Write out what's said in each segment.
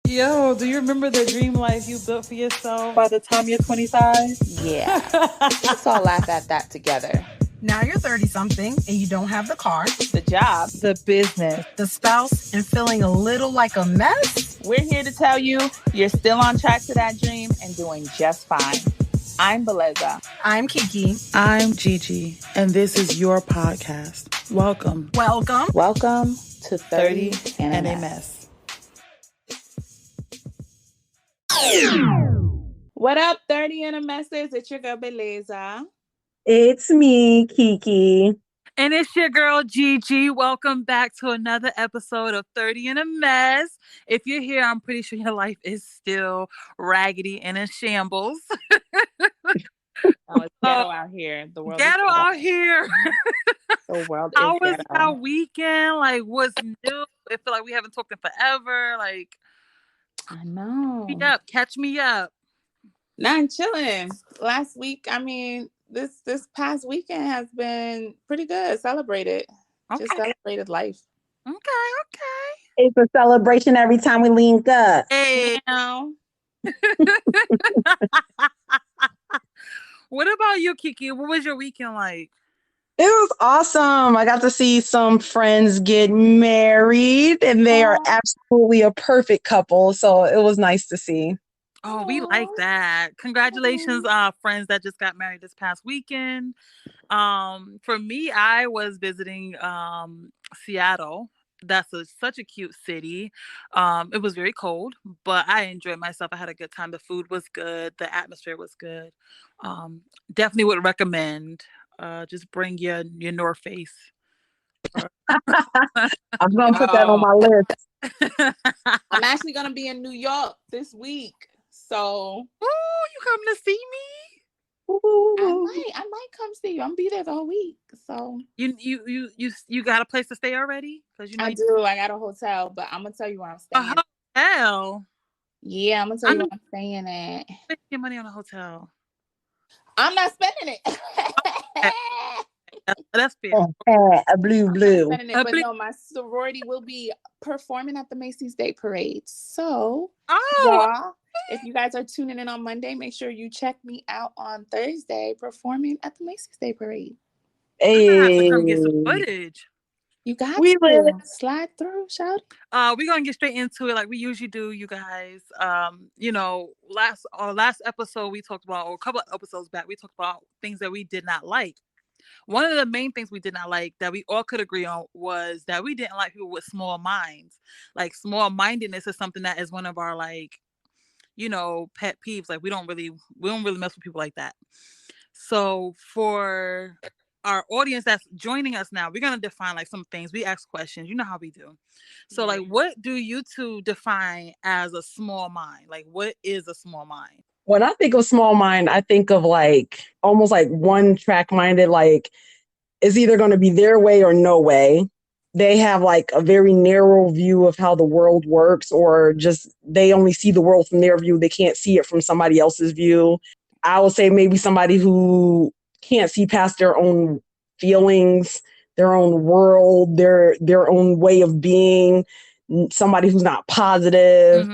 Yo, do you remember the dream life you built for yourself by the time you're 25? Yeah. Let's all laugh at that together. Now you're 30-something and you don't have the car, The job, The business. the spouse, and feeling a little like a mess? we're here to tell you you're still on track to that dream and doing just fine. I'm Beleza. I'm Kiki. I'm Gigi, and this is your podcast. Welcome. Welcome to 30 and a Mess. What up, 30 and a Messes? It's your girl, Beleza. It's me, Kiki. And it's your girl, Gigi. Welcome back to another episode of 30 in a Mess. If you're here, I'm pretty sure your life is still raggedy and in shambles. Oh, it's ghetto out here. The world Ghetto is out here. The world How is was ghetto. our weekend? Like, what's new? I feel like we haven't talked in forever. Like, I know. Catch me up. Nah, I'm chilling. Last week, I mean, this past weekend has been pretty good. Celebrated. Okay. Just celebrated life. Okay. It's a celebration every time we link up. Hey. You know? What about you, Kiki? What was your weekend like? It was awesome. I got to see some friends get married, and they are absolutely a perfect couple. So it was nice to see. Oh, we like that. Congratulations, friends that just got married this past weekend. For me, I was visiting Seattle. That's such a cute city. It was very cold, but I enjoyed myself. I had a good time. The food was good. The atmosphere was good. Definitely would recommend. Just bring your North Face. I'm going to put that on my list. I'm actually going to be in New York this week. So, you coming to see me? I might come see you. I'm be there the whole week. So you got a place to stay already? Because I do. I got a hotel, but I'm gonna tell you where I'm staying. A hotel? Yeah, I'm gonna tell you where I'm staying at. Spend your money on a hotel. I'm not spending it. That's fair. A blue. But no, my sorority will be performing at the Macy's Day Parade. So, y'all, if you guys are tuning in on Monday, make sure you check me out on Thursday performing at the Macy's Day Parade. Hey, have to come get some footage. You got to slide through, shout. We're gonna get straight into it like we usually do, you guys. Last episode we talked about, or a couple of episodes back, we talked about things that we did not like. One of the main things we did not like that we all could agree on was that we didn't like people with small minds. Like, small mindedness is something that is one of our, like, pet peeves. Like, we don't really mess with people like that. So for our audience that's joining us now, we're gonna define like some things. We ask questions. You know how we do. So like, what do you two define as a small mind? Like, what is a small mind? When I think of small mind, I think of like almost like one track minded, like it's either going to be their way or no way. They have like a very narrow view of how the world works, or just they only see the world from their view. They can't see it from somebody else's view. I would say maybe somebody who can't see past their own feelings, their own world, their own way of being. Somebody who's not positive,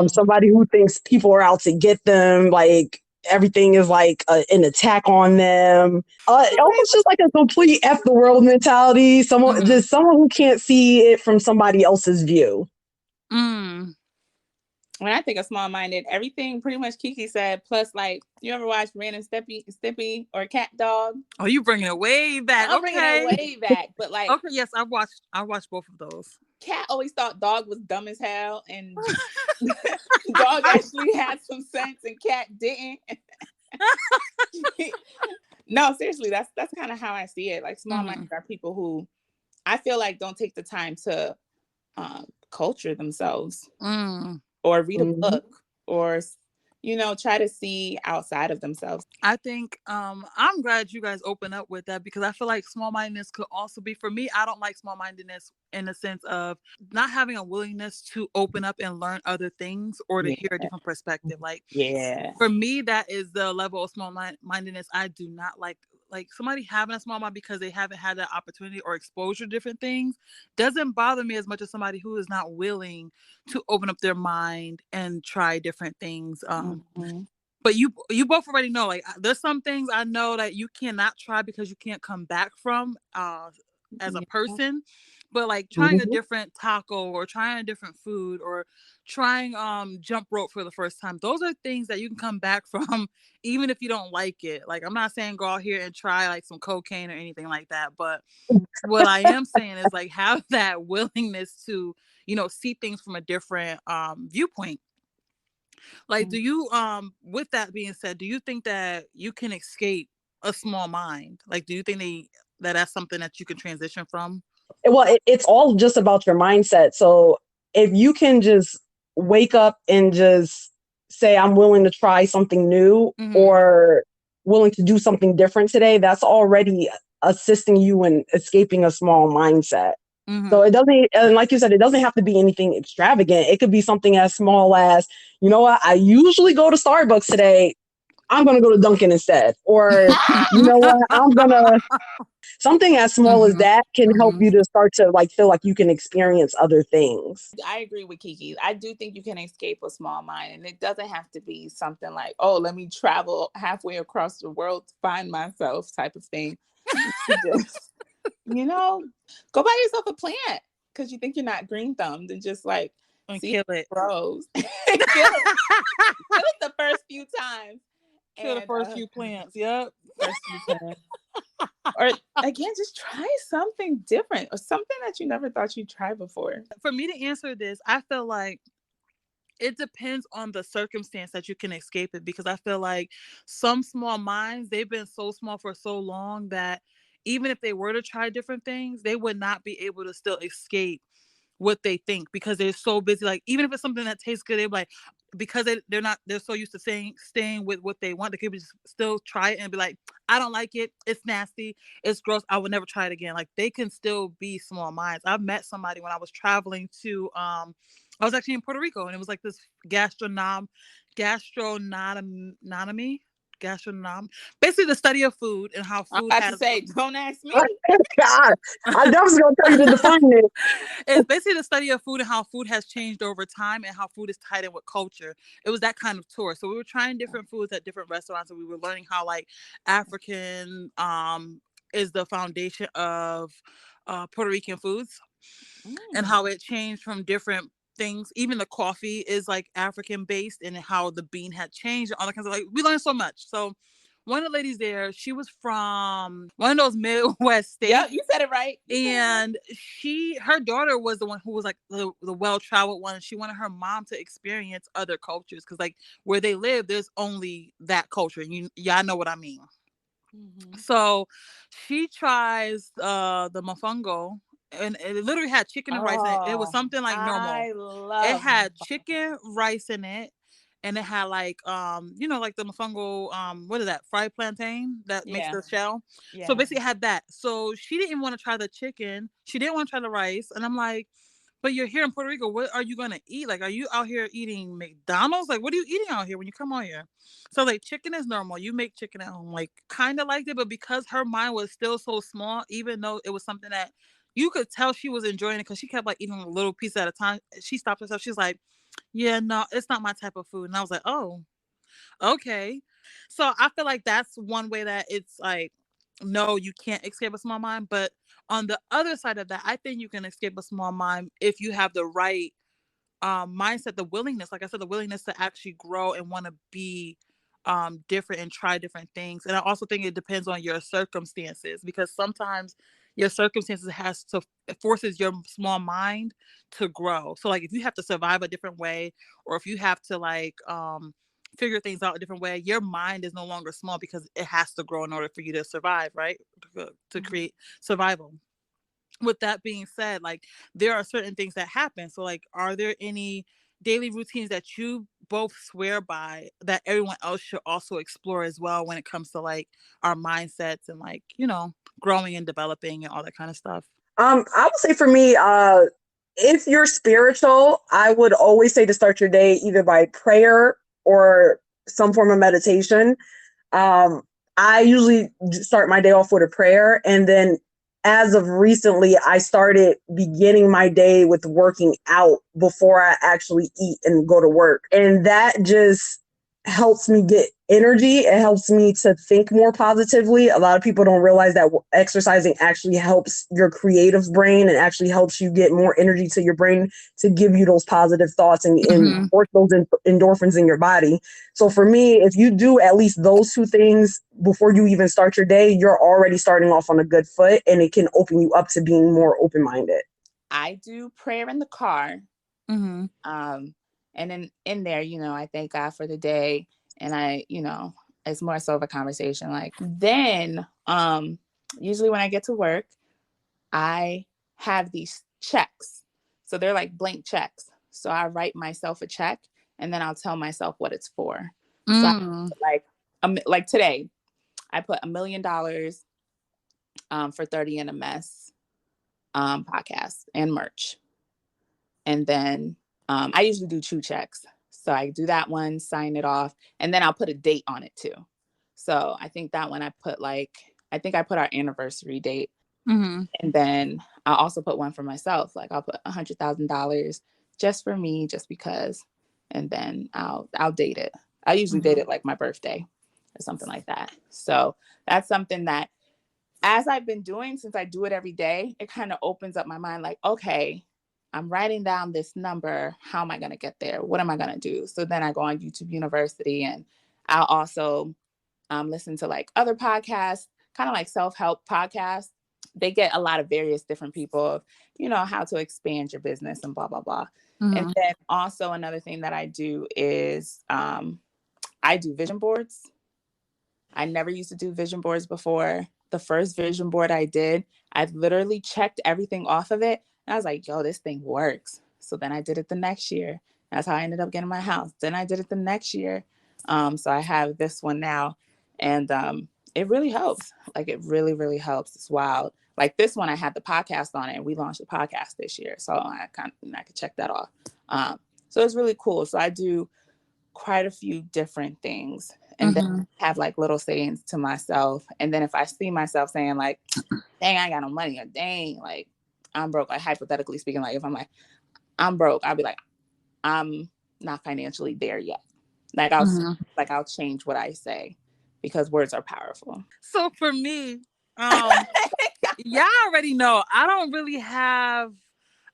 somebody who thinks people are out to get them, like everything is like an attack on them. Almost just like a complete F the world mentality. Someone who can't see it from somebody else's view. When I think of small-minded, everything pretty much Kiki said, plus like, you ever watch Ren and Stimpy or Cat Dog? Oh, you bringing it way back. I'm bringing it way back, but like, okay, yes, I watched both of those. Cat always thought Dog was dumb as hell, and Dog actually had some sense, and Cat didn't. No, seriously, that's kind of how I see it. Like, small-minded are people who I feel like don't take the time to culture themselves. Or read a book, or try to see outside of themselves. I think I'm glad you guys open up with that, because I feel like small-mindedness could also be, for me, I don't like small-mindedness in the sense of not having a willingness to open up and learn other things, or to hear a different perspective. Like, for me, that is the level of small-mindedness I do not like like somebody having a small mind because they haven't had that opportunity or exposure to different things doesn't bother me as much as somebody who is not willing to open up their mind and try different things. But you both already know, like there's some things I know that you cannot try because you can't come back from as a Yeah. person. But like trying a different taco or trying a different food or trying jump rope for the first time, those are things that you can come back from even if you don't like it. Like I'm not saying go out here and try like some cocaine or anything like that, but what I am saying is like have that willingness to, you know, see things from a different viewpoint. Like, do you with that being said, do you think that you can escape a small mind? Like, do you think that's something that you can transition from? Well, it's all just about your mindset. So if you can just wake up and just say, I'm willing to try something new or willing to do something different today, that's already assisting you in escaping a small mindset. So it doesn't, and like you said, it doesn't have to be anything extravagant. It could be something as small as, you know what, I usually go to Starbucks today. I'm going to go to Dunkin' instead. Or, you know what, something as small as that can help you to start to like feel like you can experience other things. I agree with Kiki. I do think you can escape a small mind, and it doesn't have to be something like, oh, let me travel halfway across the world to find myself type of thing. Just, you know, go buy yourself a plant because you think you're not green thumbed and just like And see kill how it it. grows. Kill it. Kill it the first few times. Kill the And first few plants. Yep. first few plants. Or again, just try something different or something that you never thought you'd try before. For me to answer this, I feel like it depends on the circumstance that you can escape it, because I feel like some small minds, they've been so small for so long that even if they were to try different things, they would not be able to still escape what they think because they're so busy. Like even if it's something that tastes good, they're like, because they're so used to staying with what they want, they could just still try it and be like, I don't like it, it's nasty, it's gross, I would never try it again. Like they can still be small minds. I've met somebody when I was traveling to I was actually in Puerto Rico, and it was like this gastronomy gastronom basically the study of food and how I'm food about to has say, don't ask me. God, I was going to tell you to define it. it's basically the study of food and how food has changed over time and how food is tied in with culture. It was that kind of tour. So we were trying different foods at different restaurants, and we were learning how like African is the foundation of Puerto Rican foods and how it changed from different things. Even the coffee is like African based, and how the bean had changed and all that kinds of, like, we learned so much. So one of the ladies there, she was from one of those Midwest states. Yeah, you said it right. And her daughter was the one who was like the well-traveled one. She wanted her mom to experience other cultures because like where they live, there's only that culture. Y'all know what I mean. So she tries the mofongo, and it literally had chicken and rice in it. It was something like normal. I It love had chicken, rice in it, and it had like you know, like the mofongo what is that, fried plantain that makes yeah. the shell. So Yeah. basically it had that. So she didn't want to try the chicken, she didn't want to try the rice, and I'm like, but you're here in Puerto Rico, what are you gonna eat? Like, are you out here eating McDonald's? Like, what are you eating out here when you come out here? So like chicken is normal, you make chicken at home. Like kind of liked it, but because her mind was still so small, even though it was something that you could tell she was enjoying it because she kept like eating a little piece at a time, she stopped herself. She's like, yeah, no, it's not my type of food. And I was like, oh, okay. So I feel like that's one way that it's like, no, you can't escape a small mind. But on the other side of that, I think you can escape a small mind if you have the right mindset, the willingness, like I said, the willingness to actually grow and want to be different and try different things. And I also think it depends on your circumstances, because sometimes your circumstances has to it forces your small mind to grow. So like if you have to survive a different way, or if you have to like figure things out a different way, your mind is no longer small because it has to grow in order for you to survive, right? To create survival. With that being said, like there are certain things that happen. So like, are there any daily routines that you both swear by that everyone else should also explore as well when it comes to like our mindsets and like, you know, growing and developing and all that kind of stuff? I would say for me, if you're spiritual, I would always say to start your day either by prayer or some form of meditation. I usually start my day off with a prayer. And then as of recently, I started beginning my day with working out before I actually eat and go to work. And that just helps me get energy. It helps me to think more positively. A lot of people don't realize that exercising actually helps your creative brain and actually helps you get more energy to your brain to give you those positive thoughts and work those endorphins in your body. So for me, if you do at least those two things before you even start your day, you're already starting off on a good foot, and it can open you up to being more open-minded. I do prayer in the car. And then in there, I thank God for the day. And it's more so of a conversation. Like then, usually when I get to work, I have these checks. So they're like blank checks. So I write myself a check and then I'll tell myself what it's for. So like today, I put $1 million for 30 in a Mess podcast and merch. And then I usually do 2 checks. So I do that one, sign it off, and then I'll put a date on it too. So I think that one I put our anniversary date. And then I'll also put one for myself. Like I'll put $100,000 just for me, just because. And then I'll date it. I usually date it like my birthday or something like that. So that's something that, as I've been doing, since I do it every day, it kind of opens up my mind. Like, okay, I'm writing down this number. How am I going to get there? What am I going to do? So then I go on YouTube University, and I'll also listen to like other podcasts, kind of like self-help podcasts. They get a lot of various different people, how to expand your business and blah, blah, blah. And then also another thing that I do is I do vision boards. I never used to do vision boards before. The first vision board I did, I literally checked everything off of it. And I was like, yo, this thing works. So then I did it the next year. That's how I ended up getting my house. Then I did it the next year. So I have this one now. And it really helps. Like, it really, really helps. It's wild. Like this one, I had the podcast on it, and we launched the podcast this year. So I could check that off. So it's really cool. So I do quite a few different things, and then have like little sayings to myself. And then if I see myself saying like, dang, I ain't got no money, or dang, like I'm broke, like hypothetically speaking, like if I'm like, I'm broke, I'll be like, I'm not financially there yet. Like I'll change what I say, because words are powerful. So for me, y'all already know I don't really have.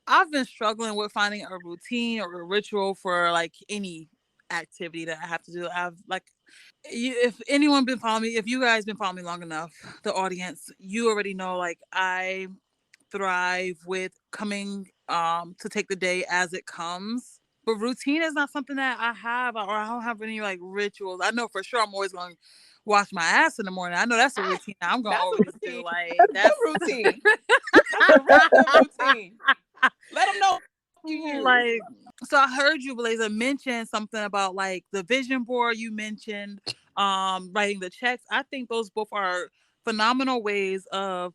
I've been struggling with finding a routine or a ritual for like any activity that I have to do. I've like, if anyone been following me, if you guys been following me long enough, the audience, you already know like I thrive with coming to take the day as it comes. But routine is not something that I have, or I don't have any like rituals. I know for sure I'm always going to wash my ass in the morning. I know that's a routine I'm going to always do. Like that's a routine. That's a real good routine. Let them know you use. Like, so I heard you, Blazer, mention something about like the vision board. You mentioned writing the checks. I think those both are phenomenal ways of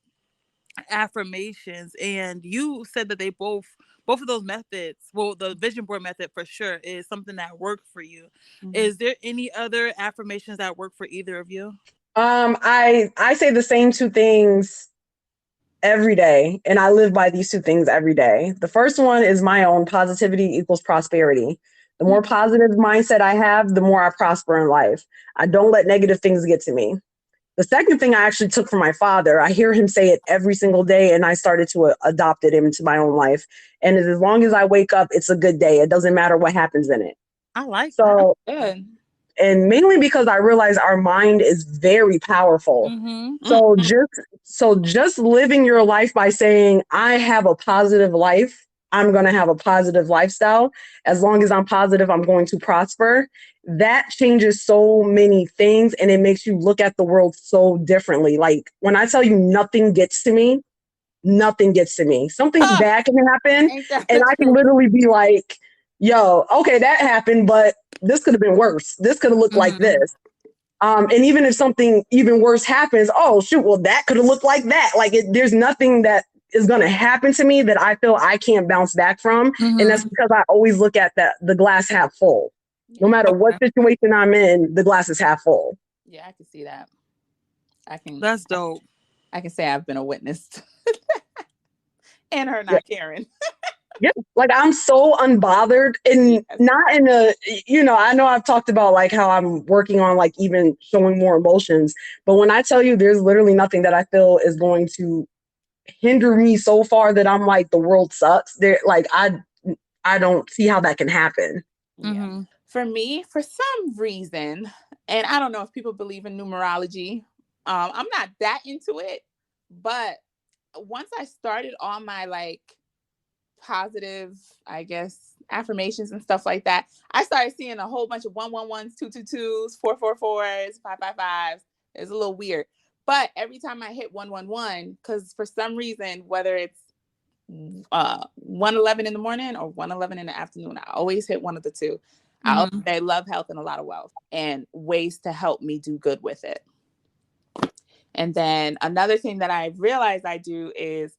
affirmations, and you said that they both of those methods, well, the vision board method for sure is something that worked for you. Is there any other affirmations that work for either of you? I say the same 2 things every day, and I live by these 2 things every day. The first one is my own: positivity equals prosperity. The more positive mindset I have, the more I prosper in life. I don't let negative things get to me. The second thing I actually took from my father. I hear him say it every single day, and I started to adopt it into my own life. And as long as I wake up, it's a good day. It doesn't matter what happens in it. I like so that. Good. And mainly because I realize our mind is very powerful. So just living your life by saying, I have a positive life, I'm going to have a positive lifestyle. As long as I'm positive, I'm going to prosper. That changes so many things, and it makes you look at the world so differently. Like when I tell you nothing gets to me, nothing gets to me. Something bad can happen, and I can literally be like, yo, okay, that happened, but this could have been worse. This could have looked like this. And even if something even worse happens, oh shoot, well that could have looked like that. Like there's nothing that is going to happen to me that I feel I can't bounce back from. And that's because I always look at the glass half full. No matter what situation I'm in, the glass is half full. Yeah, I can see that. I can That's dope. I can say I've been a witness to and her not caring. Yeah, like I'm so unbothered, and Yes. not in a, I know I've talked about like how I'm working on like even showing more emotions, but when I tell you there's literally nothing that I feel is going to hinder me so far that I'm like the world sucks. There, like I don't see how that can happen. Yeah. For me, for some reason, and I don't know if people believe in numerology, I'm not that into it, but once I started on my like positive, I guess, affirmations and stuff like that, I started seeing a whole bunch of 111s, 222s, 444s, 555s. It's a little weird. But every time I hit 111, because for some reason, whether it's 111 in the morning or 111 in the afternoon, I always hit one of the two. I always say love, health, and a lot of wealth, and ways to help me do good with it. And then another thing that I realized I do is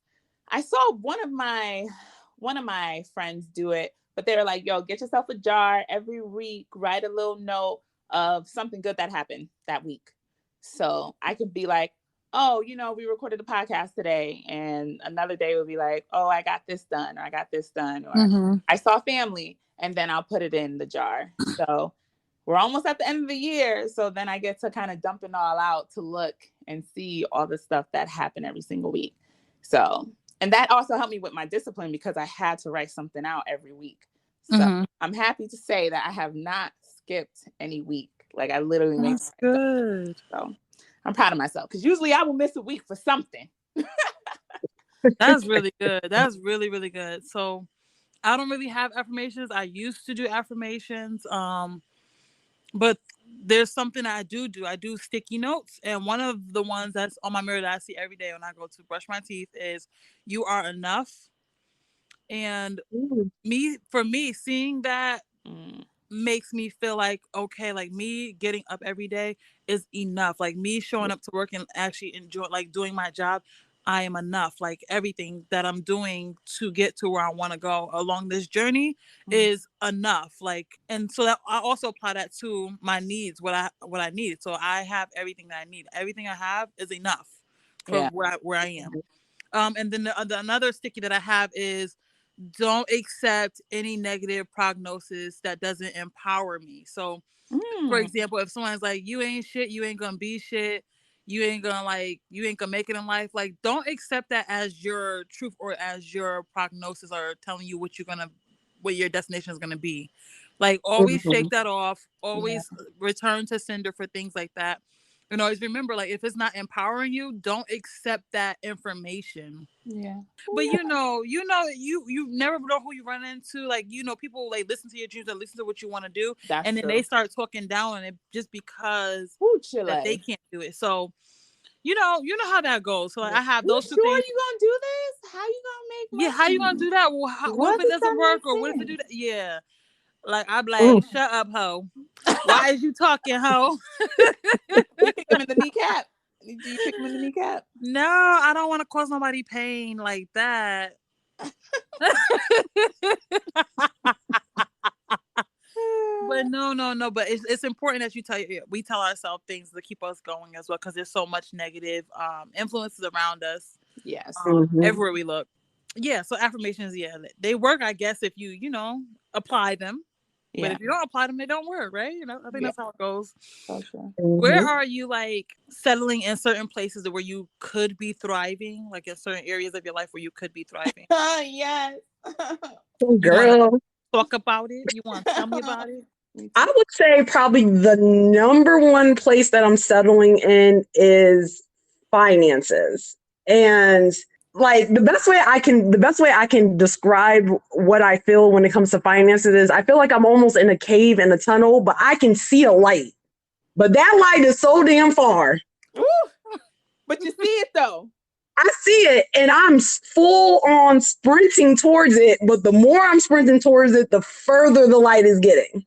I saw one of my friends do it, but they were like, yo, get yourself a jar every week, write a little note of something good that happened that week. So I could be like, oh, we recorded a podcast today, and another day would be like, oh, I got this done, or I got this done, or I saw family, and then I'll put it in the jar. So we're almost at the end of the year. So then I get to kind of dump it all out to look and see all the stuff that happened every single week. So, and that also helped me with my discipline because I had to write something out every week. So I'm happy to say that I have not skipped any week. Like I literally made That's good. So I'm proud of myself because usually I will miss a week for something. That's really good. That's really, really good. So I don't really have affirmations. I used to do affirmations. But there's something I do. I do sticky notes. And one of the ones that's on my mirror that I see every day when I go to brush my teeth is you are enough. And for me, seeing that makes me feel like, okay, like me getting up every day is enough. Like me showing up to work and actually enjoy, like doing my job, I am enough. Like everything that I'm doing to get to where I want to go along this journey is enough. Like, and so that I also apply that to my needs, what I need. So I have everything that I need. Everything I have is enough for where I am. And then another sticky that I have is don't accept any negative prognosis that doesn't empower me. So, for example, if someone's like, you ain't shit, you ain't gonna be shit, you ain't gonna make it in life, like, don't accept that as your truth or as your prognosis or telling you what your destination is gonna be. Like, always shake that off, always return to sender for things like that. And always remember, like, if it's not empowering you, don't accept that information. Yeah. But you never know who you run into. Like, people like listen to your dreams and listen to what you want to do. That's and then true. they start talking down on it just because that they can't do it. So, you know how that goes. So like, I have those two things. You gonna do this? How you gonna make money? Yeah, how you gonna do that? Well, what if it doesn't work? Or what if it do that? Yeah. Like, I'm like, shut up, ho. Why is you talking, ho? You kick him in the kneecap. Do you kick him in the kneecap? No, I don't want to cause nobody pain like that. But no. But it's important that we tell ourselves things to keep us going as well, because there's so much negative influences around us. Yes. Everywhere we look. Yeah. So affirmations, they work, I guess, if you apply them. But if you don't apply them, they don't work, right? I think that's how it goes. Okay. Where are you like settling in certain places where you could be thriving, like in certain areas of your life where you could be thriving? Yes. Girl, talk about it? You want to tell me about it? I would say probably the number one place that I'm settling in is finances. And like the best way I can describe what I feel when it comes to finances is I feel like I'm almost in a cave in a tunnel, but I can see a light. But that light is so damn far. Ooh, but you see it though. I see it and I'm full on sprinting towards it. But the more I'm sprinting towards it, the further the light is getting.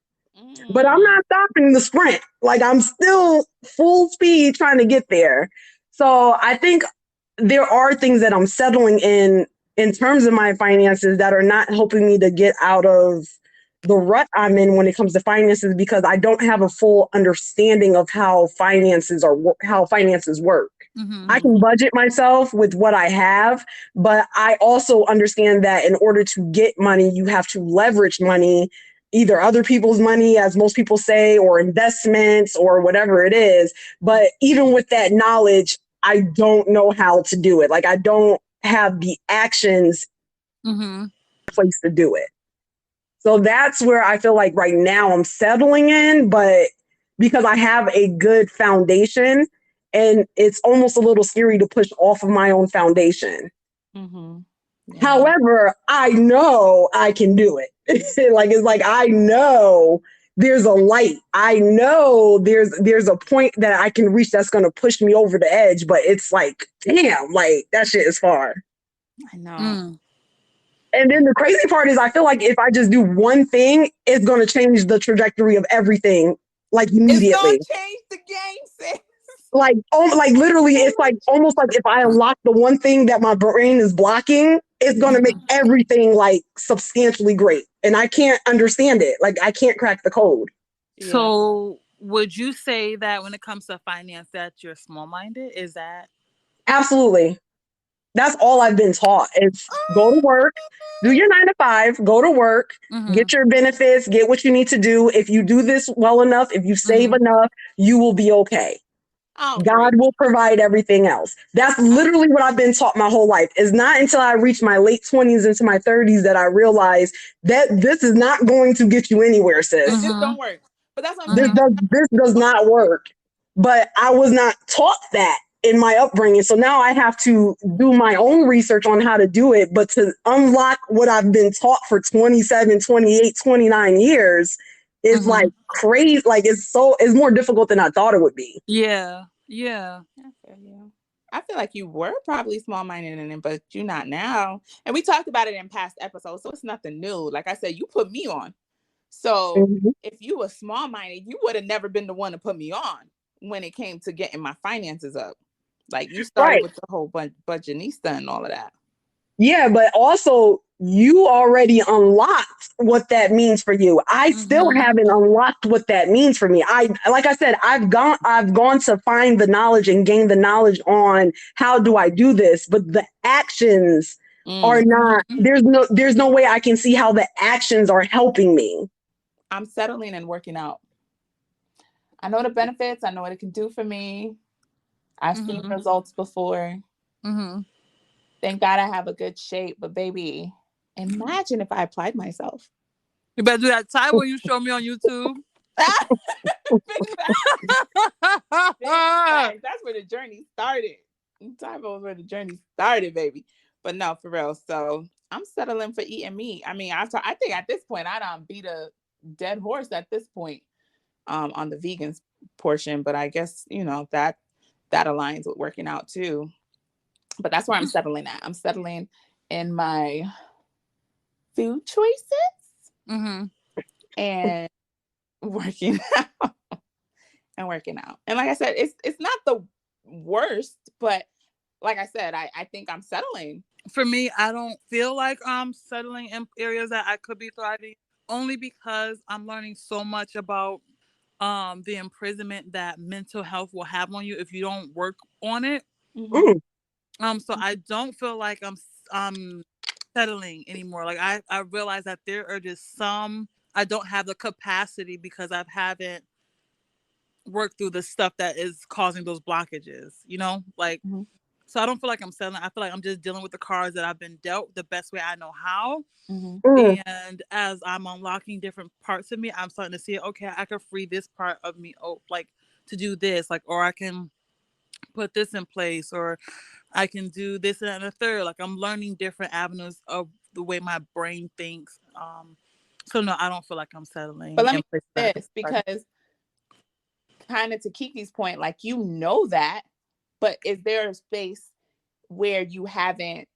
But I'm not stopping the sprint. Like, I'm still full speed trying to get there. So I think there are things that I'm settling in terms of my finances that are not helping me to get out of the rut I'm in when it comes to finances, because I don't have a full understanding of how finances work. I can budget myself with what I have, but I also understand that in order to get money, you have to leverage money, either other people's money, as most people say, or investments or whatever it is. But even with that knowledge, I don't know how to do it. Like, I don't have the actions place to do it. So that's where I feel like right now I'm settling in, but because I have a good foundation, and it's almost a little scary to push off of my own foundation. Yeah. However, I know I can do it. It's like I know there's a light. I know there's a point that I can reach that's gonna push me over the edge, but it's like, damn, like that shit is far. I know. And then the crazy part is I feel like if I just do one thing, it's going to change the trajectory of everything, like It's immediately. gonna change the game, sis. Like literally, it's like almost like if I unlock the one thing that my brain is blocking, it's going to make everything like substantially great. And I can't understand it. Like, I can't crack the code. So would you say that when it comes to finance that you're small-minded? Is that Absolutely. That's all I've been taught is go to work, do your 9 to 5, go to work, get your benefits, get what you need to do. If you do this well enough, if you save enough, you will be okay. God will provide everything else. That's literally what I've been taught my whole life. It's not until I reach my late 20s into my 30s that I realized that this is not going to get you anywhere, sis. It just don't work. But that's what I'm saying. This does not work. But I was not taught that in my upbringing. So now I have to do my own research on how to do it. But to unlock what I've been taught for 27, 28, 29 years is like crazy. Like, it's more difficult than I thought it would be. Yeah. I feel like you were probably small-minded in it, but you're not now. And we talked about it in past episodes, so it's nothing new. Like I said, you put me on. So if you were small-minded, you would have never been the one to put me on when it came to getting my finances up. Like, you started with the whole budgetista and all of that. Yeah, but also you already unlocked what that means for you. I still haven't unlocked what that means for me. Like I said, I've gone to find the knowledge and gain the knowledge on how do I do this, but the actions are not, there's no way I can see how the actions are helping me. I'm settling and working out. I know the benefits. I know what it can do for me. I've seen results before. Thank God I have a good shape. But baby, imagine if I applied myself. You better do that Tybo you show me on YouTube. That's where the journey started. Tybo is where the journey started, baby. But no, for real. So I'm settling for eating meat. I mean, I think at this point I don't beat a dead horse at this point on the vegans portion. But I guess, that aligns with working out too. But that's where I'm settling at. I'm settling in my food choices and working out. And like I said, it's not the worst, but like I said, I think I'm settling. For me, I don't feel like I'm settling in areas that I could be thriving, only because I'm learning so much about the imprisonment that mental health will have on you if you don't work on it. So I don't feel like I'm settling anymore. Like, I realize that there are just some I don't have the capacity because I haven't worked through the stuff that is causing those blockages, like, so I don't feel like I'm settling. I feel like I'm just dealing with the cards that I've been dealt the best way I know how. And as I'm unlocking different parts of me, I'm starting to see, okay, I can free this part of me, like, to do this, like, or I can put this in place, or I can do this and a third. Like, I'm learning different avenues of the way my brain thinks. So no, I don't feel like I'm settling. But let me say this, because kind of to Kiki's point, like, that, but is there a space where you haven't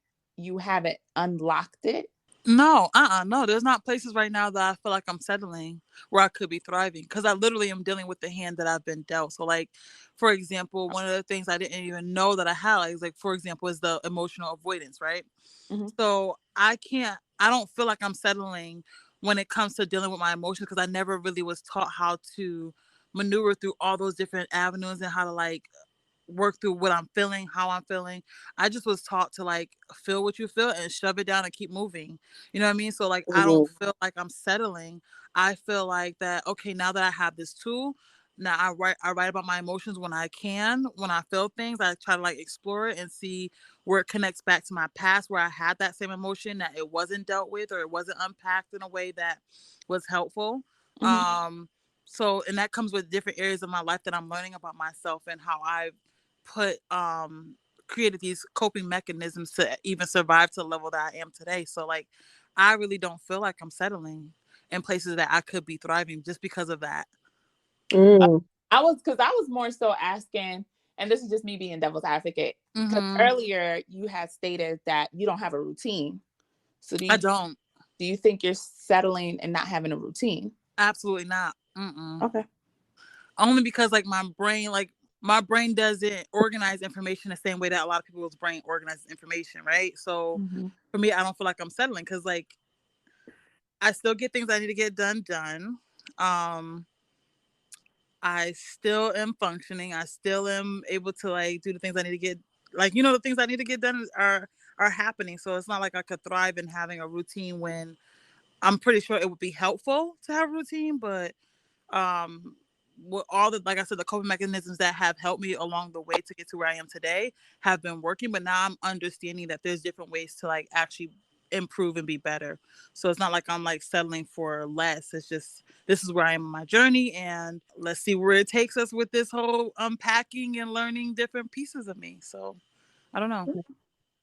unlocked it? No, no. There's not places right now that I feel like I'm settling where I could be thriving, because I literally am dealing with the hand that I've been dealt. So, like, for example, one of the things I didn't even know that I had, like, for example, is the emotional avoidance, right? So I don't feel like I'm settling when it comes to dealing with my emotions, because I never really was taught how to maneuver through all those different avenues and how to like work through what I'm feeling, how I'm feeling. I just was taught to like feel what you feel and shove it down and keep moving. You know what I mean? So like I don't Mhm. feel like I'm settling. I feel like that okay, now that I have this tool, now I write about my emotions when I can, when I feel things, I try to like explore it and see where it connects back to my past where I had that same emotion that it wasn't dealt with or it wasn't unpacked in a way that was helpful. Mm-hmm. So and that comes with different areas of my life that I'm learning about myself and how I've put created these coping mechanisms to even survive to the level that I am today. So like I really don't feel like I'm settling in places that I could be thriving just because of that. Mm. I was more so asking, and this is just me being devil's advocate, because Mm-hmm. earlier you had stated that you don't have a routine. So I don't. do you think you're settling and not having a routine? Absolutely not. Mm-mm. Okay. Only because like my brain doesn't organize information the same way that a lot of people's brain organizes information, right? So Mm-hmm. for me, I don't feel like I'm settling because like I still get things I need to get done. Um, I still am functioning. I still am able to like do the things I need to get like the things I need to get done are happening. So it's not like I could thrive in having a routine when I'm pretty sure it would be helpful to have a routine, but um with all the like I said, the coping mechanisms that have helped me along the way to get to where I am today have been working. But now I'm understanding that there's different ways to like actually improve and be better. So it's not like I'm like settling for less. It's just this is where I am in my journey and let's see where it takes us with this whole unpacking and learning different pieces of me. So I don't know.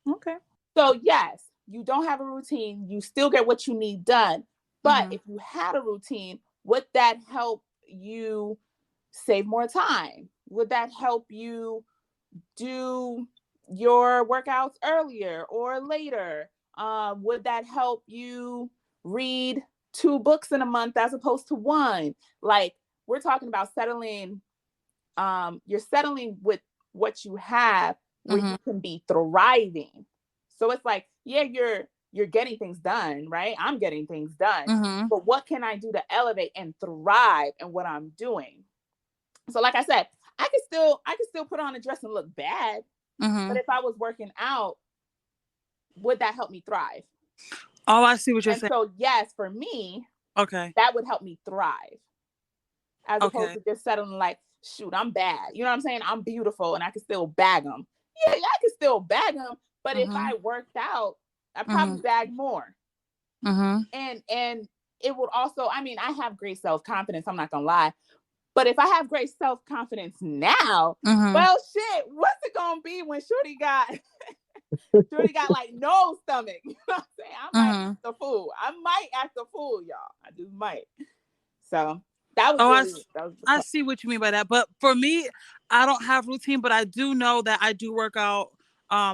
Okay. So yes, you don't have a routine. You still get what you need done. But Mm-hmm. if you had a routine, would that help you save more time? Would that help you do your workouts earlier or later? Would that help you read 2 books in a month as opposed to one? Like we're talking about settling. You're settling with what you have where Mm-hmm. you can be thriving. So it's like, yeah, you're getting things done, right? I'm getting things done. Mm-hmm. But what can I do to elevate and thrive in what I'm doing? So like I said, I could still put on a dress and look bad, but Mm-hmm. if I was working out, would that help me thrive? Oh, I see what you're And saying. so yes, for me, Okay. that would help me thrive as opposed Okay. to just settling like, shoot, I'm bad. You know what I'm saying? I'm beautiful and I can still bag them. Yeah, I can still bag them, but if Mm-hmm. I worked out, I Mm-hmm. probably bag more. Mm-hmm. And it would also, I mean, I have great self-confidence, I'm not gonna lie. But if I have great self-confidence now, Mm-hmm. well shit, what's it gonna be when Shorty got like no stomach? You know what I'm saying? I might Mm-hmm. act a fool. I might act a fool, y'all. I just might. So that was Oh, really that was the I question. see what you mean by that. But for me, I don't have routine, but I do know that I do work out.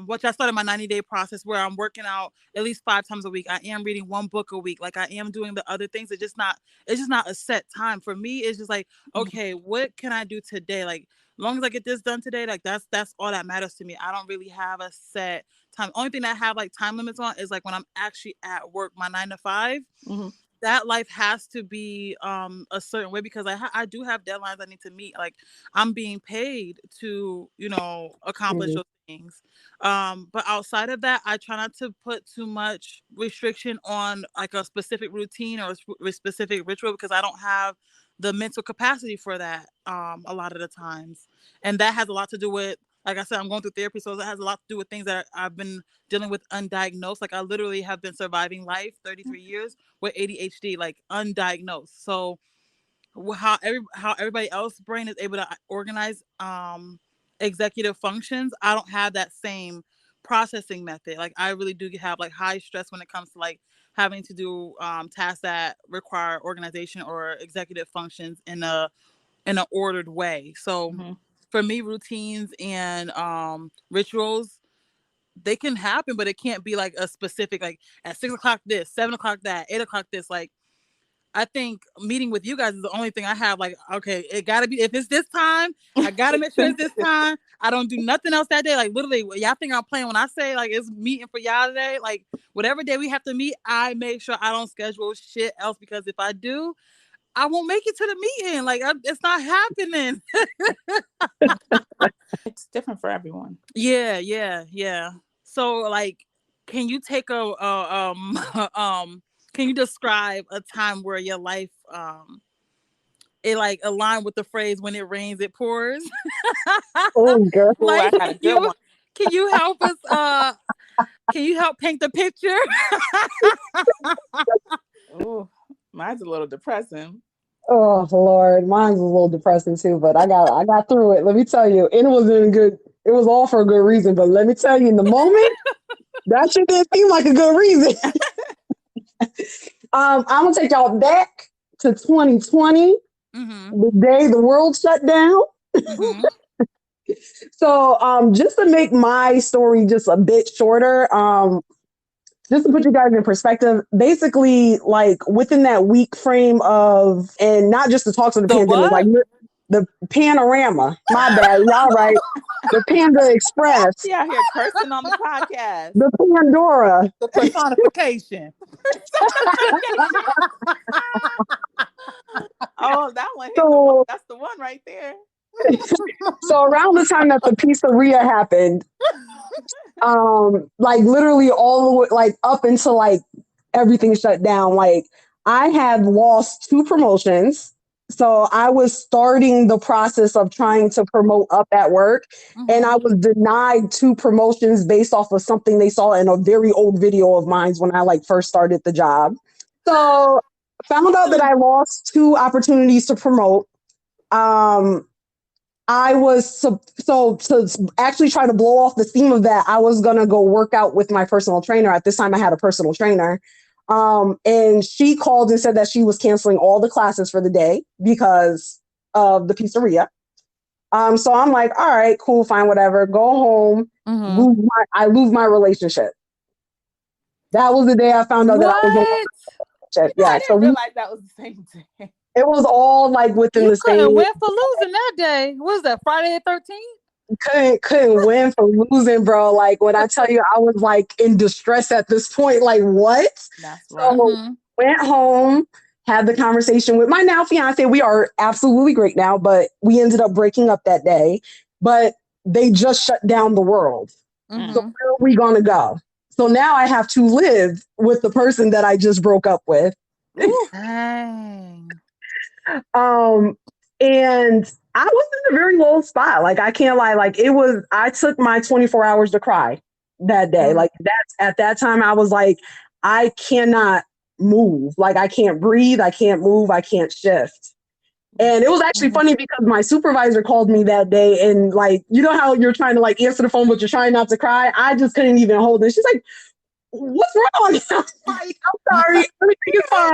Which I started my 90-day process where I'm working out at least 5 times a week. I am reading one book a week. Like I am doing the other things. It's just not a set time. For me, it's just like, Mhm. okay, what can I do today? Like as long as I get this done today, like that's all that matters to me. I don't really have a set time. Only thing that I have like time limits on is like when I'm actually at work, my 9 to 5 Mhm. that life has to be a certain way because I do have deadlines I need to meet. Like I'm being paid to accomplish Mhm. those things. But outside of that, I try not to put too much restriction on like a specific routine or a specific ritual because I don't have the mental capacity for that a lot of the times, and that has a lot to do with, like I said, I'm going through therapy, so that has a lot to do with things that I've been dealing with undiagnosed. Like I literally have been surviving life 33 years with ADHD, like undiagnosed. So how everybody else's brain is able to organize executive functions, I don't have that same processing method. Like I really do have like high stress when it comes to like having to do tasks that require organization or executive functions in an ordered way. So Mhm. for me, routines and rituals, they can happen, but it can't be like a specific like at 6 o'clock this, 7 o'clock that, 8 o'clock this. Like I think meeting with you guys is the only thing I have. Like, okay, it gotta be if it's this time, I gotta make sure it's this time. I don't do nothing else that day. Like literally, y'all think I'm playing when I say like it's meeting for y'all today. Like whatever day we have to meet, I make sure I don't schedule shit else because if I do, I won't make it to the meeting. Like it's not happening. It's different for everyone. Yeah. So like, can you take can you describe a time where your life it like aligned with the phrase "when it rains, it pours"? Oh, girl. Oh, I Like, got a good one. can you help us? Can you help paint the picture? Oh, mine's a little depressing. Oh Lord, mine's a little depressing too, but I got through it. Let me tell you, and it was in good. It was all for a good reason. But let me tell you, in the moment, that shit didn't seem like a good reason. I'm gonna take y'all back to 2020, the day the world shut down. Mm-hmm. So, just to make my story just a bit shorter, just to put you guys in perspective, basically, like within that week frame of, and not just the talks of the The pandemic, what? like the panorama. My bad, y'all right. The Panda Express, She out here cursing on the podcast. the Pandora. The personification. Oh, that one hit the one. So, That's the one right there. so around the time that the pizzeria happened, like literally all the way, like up until like everything shut down, like I had lost two promotions. So I was starting the process of trying to promote up at work, and I was denied two promotions based off of something they saw in a very old video of mine when I like first started the job. So found out that I lost two opportunities to promote. um I was so to actually try to blow off the steam of that, I was gonna go work out with my personal trainer. At this time, I had a personal trainer, and she called and said that she was canceling all the classes for the day because of the pizzeria. So I'm like, all right, cool, fine, whatever. Go home. I lose my relationship. That was the day I found out that I was no What? relationship. I Yeah, so didn't realize that was the same day. it was all like within You the couldn't same. win for losing that day. What was that, Friday the 13th? Couldn't win for losing, bro. Like when I tell you, I was like in distress at this point. Like what? That's rough. So went home, had the conversation with my now fiance. We are absolutely great now, but we ended up breaking up that day. But they just shut down the world. So where are we gonna go? So now I have to live with the person that I just broke up with. Dang. And I was in a very low spot. Like I can't lie. Like it was, I took my 24 hours to cry that day. Like that's at that time I was like, I cannot move. Like I can't breathe. I can't move. I can't shift. And it was actually funny because my supervisor called me that day and like, you know how you're trying to like answer the phone, but you're trying not to cry. I just couldn't even hold it. She's like, what's wrong? I'm like, I'm sorry. Everything is fine.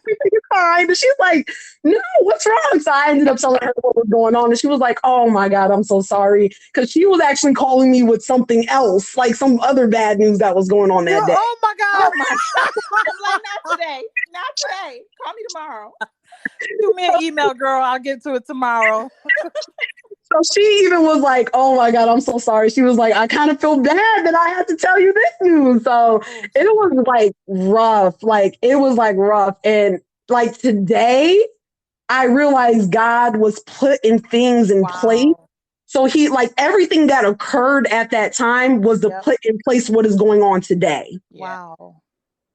Everything is fine. And she's like, no, what's wrong? So I ended up telling her what was going on. And she was like, oh my God, I'm so sorry. Because she was actually calling me with something else, like some other bad news that was going on that day. Oh my God. Oh my God. I'm like, not today. Not today. Call me tomorrow. Do me an email, girl. I'll get to it tomorrow. So she even was like, oh my God, I'm so sorry. She was like, I kind of feel bad that I had to tell you this news. So it was like rough. Like it was like rough. And like today, I realized God was putting things in place. So he like everything that occurred at that time was to put in place what is going on today. Wow.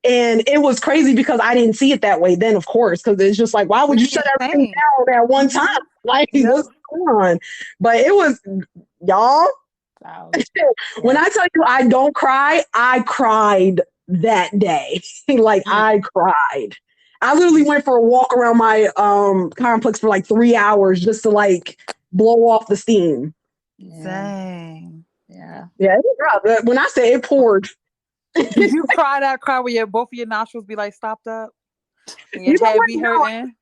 And it was crazy because I didn't see it that way then, of course, because it's just like, why would you shut everything down at one time? Like, what's going on? But it was, y'all, when I tell you I don't cry, I cried that day. Like, I cried. I literally went for a walk around my complex for like 3 hours just to like blow off the steam. Dang. Yeah. Yeah, it was rough. When I say it poured. Did you cry that cry where both of your nostrils be like stopped up? And your head be hurting?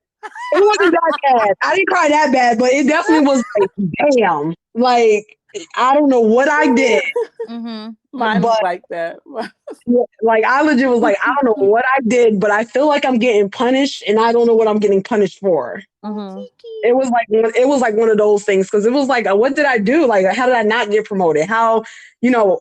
It wasn't that bad. I didn't cry that bad, but it definitely was like, damn. Like, I don't know what I did, Mine was but like that. like I legit was like, I don't know what I did, but I feel like I'm getting punished, and I don't know what I'm getting punished for. Kiki. It was like one of those things because it was like, what did I do? Like, how did I not get promoted? How,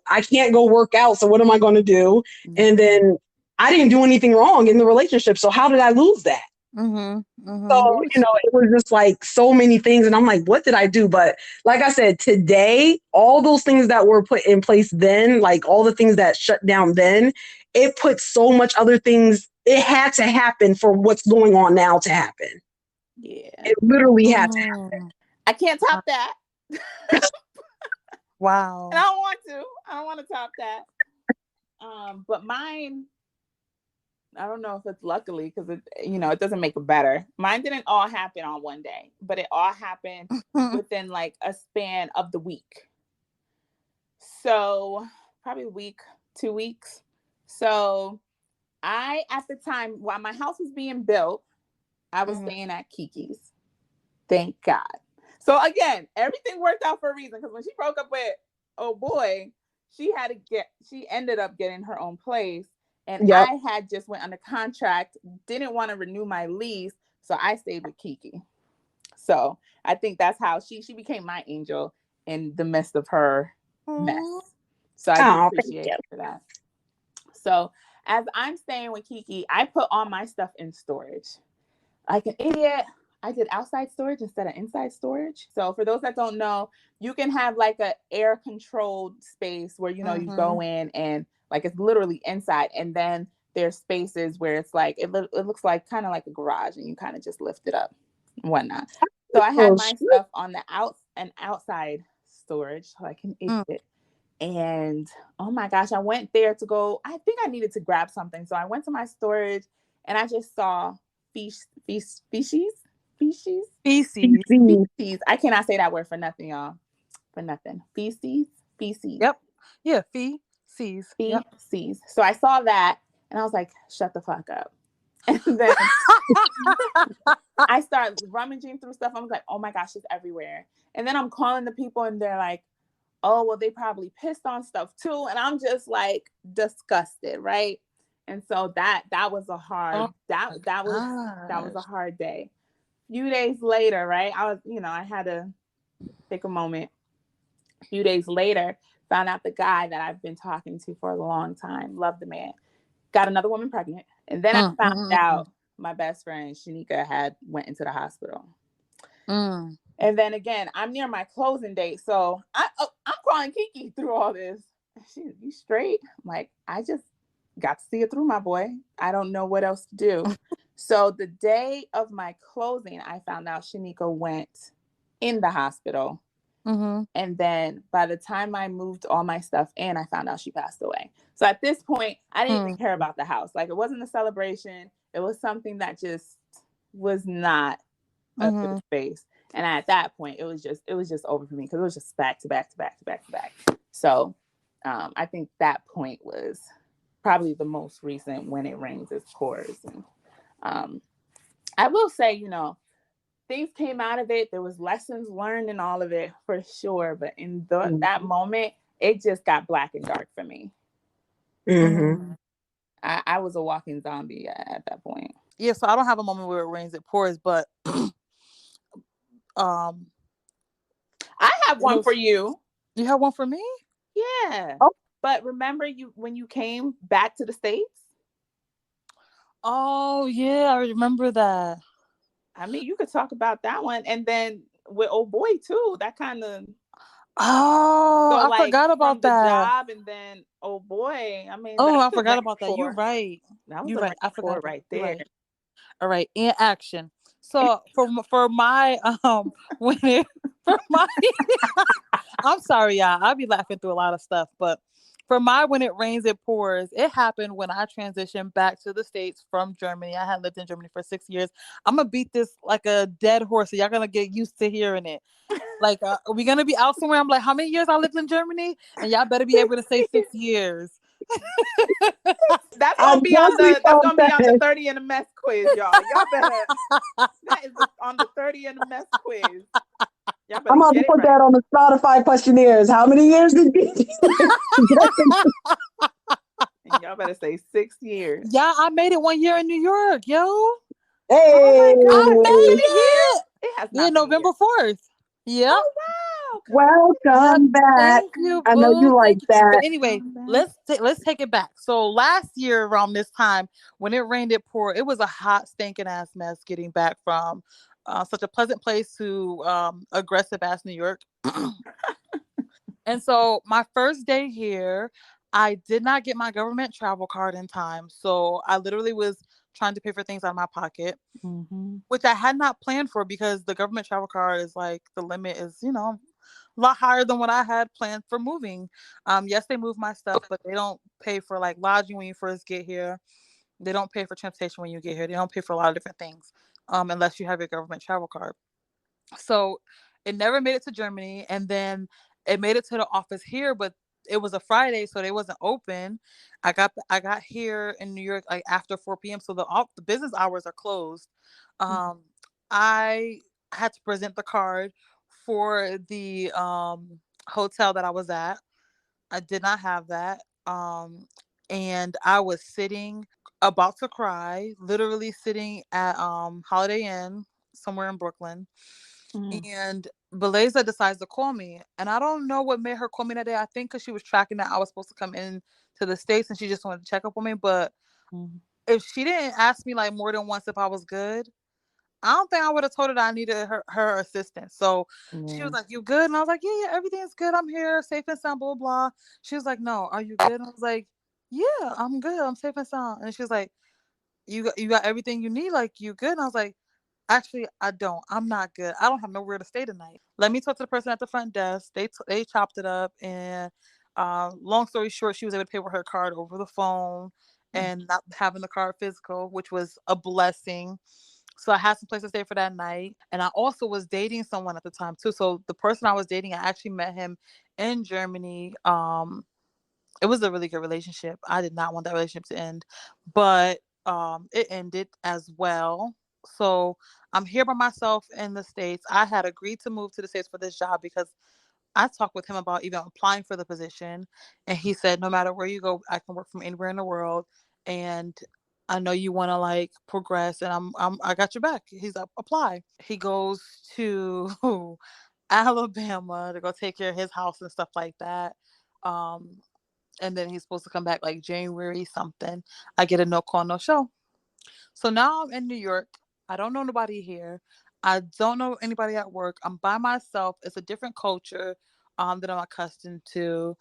I can't go work out, so what am I going to do? And then I didn't do anything wrong in the relationship, so how did I lose that? So, it was just like so many things. And I'm like, what did I do? But like I said, today, all those things that were put in place then, like all the things that shut down then, it put so much other things. It had to happen for what's going on now to happen. Yeah. It literally had to happen. I can't top that. Wow. And I don't want to. I don't want to top that. But mine, I don't know if it's luckily because it doesn't make it better. Mine didn't all happen on one day, but it all happened within like a span of the week. So probably a week, 2 weeks. So at the time, while my house was being built, I was staying at Kiki's. Thank God. So again, everything worked out for a reason because when she broke up with oh boy, she ended up getting her own place. And Yep. I had just went under contract, didn't want to renew my lease. So I stayed with Kiki. So I think that's how she became my angel in the midst of her mess. So I do appreciate her for that. So as I'm staying with Kiki, I put all my stuff in storage. Like an idiot, I did outside storage instead of inside storage. So for those that don't know, you can have like a air controlled space where, you go in and like it's literally inside. And then there's spaces where it's like, it looks like kind of like a garage and you kind of just lift it up and whatnot. So I had my stuff on the outside storage, like an idiot. And oh my gosh, I went there to go, I think I needed to grab something. So I went to my storage and I just saw species. I cannot say that word for nothing, y'all. For nothing. Feces. Yep. Yeah. Feces. Yep. So I saw that and I was like, shut the fuck up. And then I start rummaging through stuff. I was like, oh my gosh, it's everywhere. And then I'm calling the people and they're like, oh, well, they probably pissed on stuff too. And I'm just like disgusted, right? And so that was a hard that was a hard day. Few days later, right? I had to take a moment. A few days later, found out the guy that I've been talking to for a long time, loved the man, got another woman pregnant. And then I found out my best friend, Shanika, had went into the hospital. And then again, I'm near my closing date. So I'm calling Kiki through all this. You straight? I'm like, I just got to see it through, my boy. I don't know what else to do. So the day of my closing, I found out Shanika went in the hospital. And then by the time I moved all my stuff in, I found out she passed away. So at this point, I didn't even care about the house. Like it wasn't a celebration. It was something that just was not up to the space. And at that point, it was just over for me because it was just back to back to back to back to back. So I think that point was probably the most recent when it rains, it pours. And I will say, things came out of it. There was lessons learned in all of it for sure. But in that moment, it just got black and dark for me. I was a walking zombie at that point. Yeah, so I don't have a moment where it rains, it pours, but I have one for you. You have one for me? Yeah. But remember when you came back to the States? Oh, yeah, I remember that. I mean, you could talk about that one. And then with old boy, too, that kind of... Oh, so, I forgot about that. The job and then, oh, boy. I mean... Oh, I forgot about that. You're right. That was right. I forgot right there. Right. All right, in action. So for my I'm sorry, y'all. I'll be laughing through a lot of stuff, but for my when it rains, it pours, it happened when I transitioned back to the States from Germany. I had lived in Germany for 6 years. I'm gonna beat this like a dead horse, so y'all gonna get used to hearing it. Like, are we gonna be out somewhere? I'm like, how many years I lived in Germany? And y'all better be able to say 6 years. That's gonna be on the 30 in the mess quiz, y'all. Y'all better. That is on the 30 in the mess quiz. Y'all I'm better about to get it put right. that on the Spotify questionnaires. How many years did you? And y'all better say 6 years. Yeah, I made it 1 year in New York, yo. Oh Hey, my God, I has it been made a year? it. It has Yeah, not been a year. November 4th. Yep. Oh wow! Yep. welcome back. Thank you, I know boo. you like Thank you. But that. anyway, Welcome back. let's take it back. So last year around this time, when it rained, it poured. It was a hot, stinking ass mess getting back from such a pleasant place to aggressive ass New York. And so my first day here, I did not get my government travel card in time. So I literally was trying to pay for things out of my pocket, Mm-hmm. which I had not planned for because the government travel card is like the limit is, a lot higher than what I had planned for moving. Yes, they move my stuff, but they don't pay for like lodging when you first get here. They don't pay for transportation when you get here. They don't pay for a lot of different things, unless you have your government travel card. So it never made it to Germany, and then it made it to the office here, but it was a Friday, so they wasn't open. I got here in New York like after 4 p.m. So the business hours are closed. Um, I had to present the card for the hotel that I was at. I did not have that. And I was sitting about to cry, literally sitting at Holiday Inn somewhere in Brooklyn, Mm-hmm. and Beleza decides to call me, and I don't know what made her call me that day. I think because she was tracking that I was supposed to come in to the States, and she just wanted to check up on me. But if she didn't ask me like more than once if I was good, I don't think I would have told her that I needed her assistance. So she was Yeah. like, "You good?" And I was like, "Yeah, yeah, everything's good. I'm here, safe and sound." Blah blah. She was like, "No, are you good?" And I was like, "Yeah, I'm good. I'm safe and sound." And she was like, "You got everything you need? Like you good?" And I was like, "Actually, I don't. I'm not good. I don't have nowhere to stay tonight. Let me talk to the person at the front desk." They chopped it up, and long story short, she was able to pay with her card over the phone and not having the card physical, which was a blessing. So I had some place to stay for that night, and I also was dating someone at the time too. So the person I was dating, I actually met him in Germany. It was a really good relationship. I did not want that relationship to end, but it ended as well. So I'm here by myself in the States. I had agreed to move to the States for this job because I talked with him about even applying for the position, and he said, no matter where you go, I can work from anywhere in the world, and I know you want to like progress, and I got your back. He's up, apply. He goes to Alabama to go take care of his house and stuff like that. Um, and then he's supposed to come back like January something. I get a no call, no show. So now I'm in New York. I don't know nobody here. I don't know anybody at work. I'm by myself. It's a different culture that I'm accustomed to.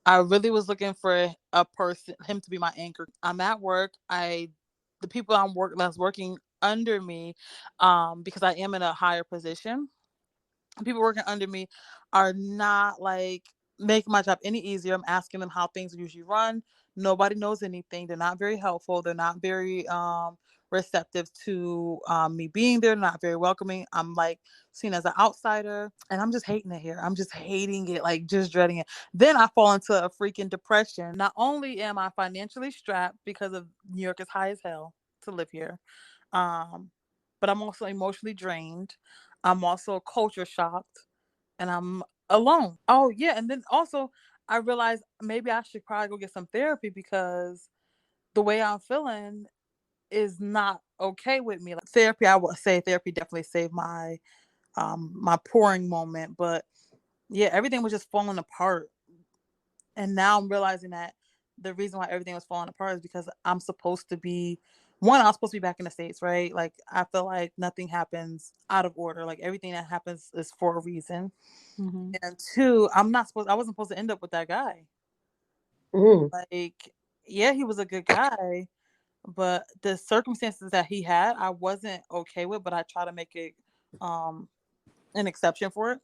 I really was looking for a person, him to be my anchor. I'm at work. The people that's working under me, because I am in a higher position, people working under me are not like making my job any easier. I'm asking them how things usually run. Nobody knows anything. They're not very helpful. They're not very receptive to me being there. Not very welcoming. I'm like seen as an outsider, and I'm just hating it here. I'm just hating it, like just dreading it. Then I fall into a freaking depression. Not only am I financially strapped because of New York is high as hell to live here, um, but I'm also emotionally drained. I'm also culture shocked, and I'm alone. Oh yeah, and then also I realized maybe I should probably go get some therapy because the way I'm feeling is not okay with me. Like therapy, I would say therapy definitely saved my pouring moment, but yeah, everything was just falling apart. And now I'm realizing that the reason why everything was falling apart is because I'm supposed to be back in the States, right? Like I feel like nothing happens out of order. Like everything that happens is for a reason. Mm-hmm. And two, I wasn't supposed to end up with that guy. Mm. Like, yeah, he was a good guy, but the circumstances that he had, I wasn't okay with, but I try to make it um an exception for it.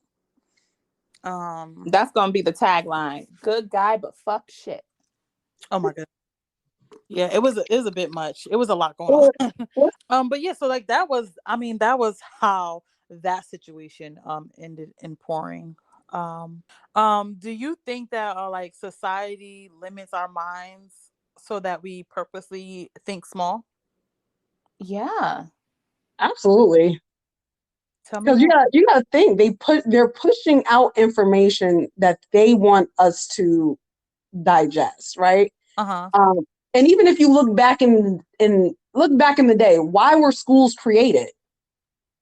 Um, That's gonna be the tagline. Good guy, but fuck shit. oh my god. Yeah, it was a bit much. It was a lot going Well, on. But yeah, so like that was how that situation ended in pouring. Do you think that like society limits our minds so that we purposely think small? Yeah. absolutely. Tell me Because more. you gotta think they're pushing out information that they want us to digest, right? Uh-huh. Um, and even if you look back in the day, why were schools created?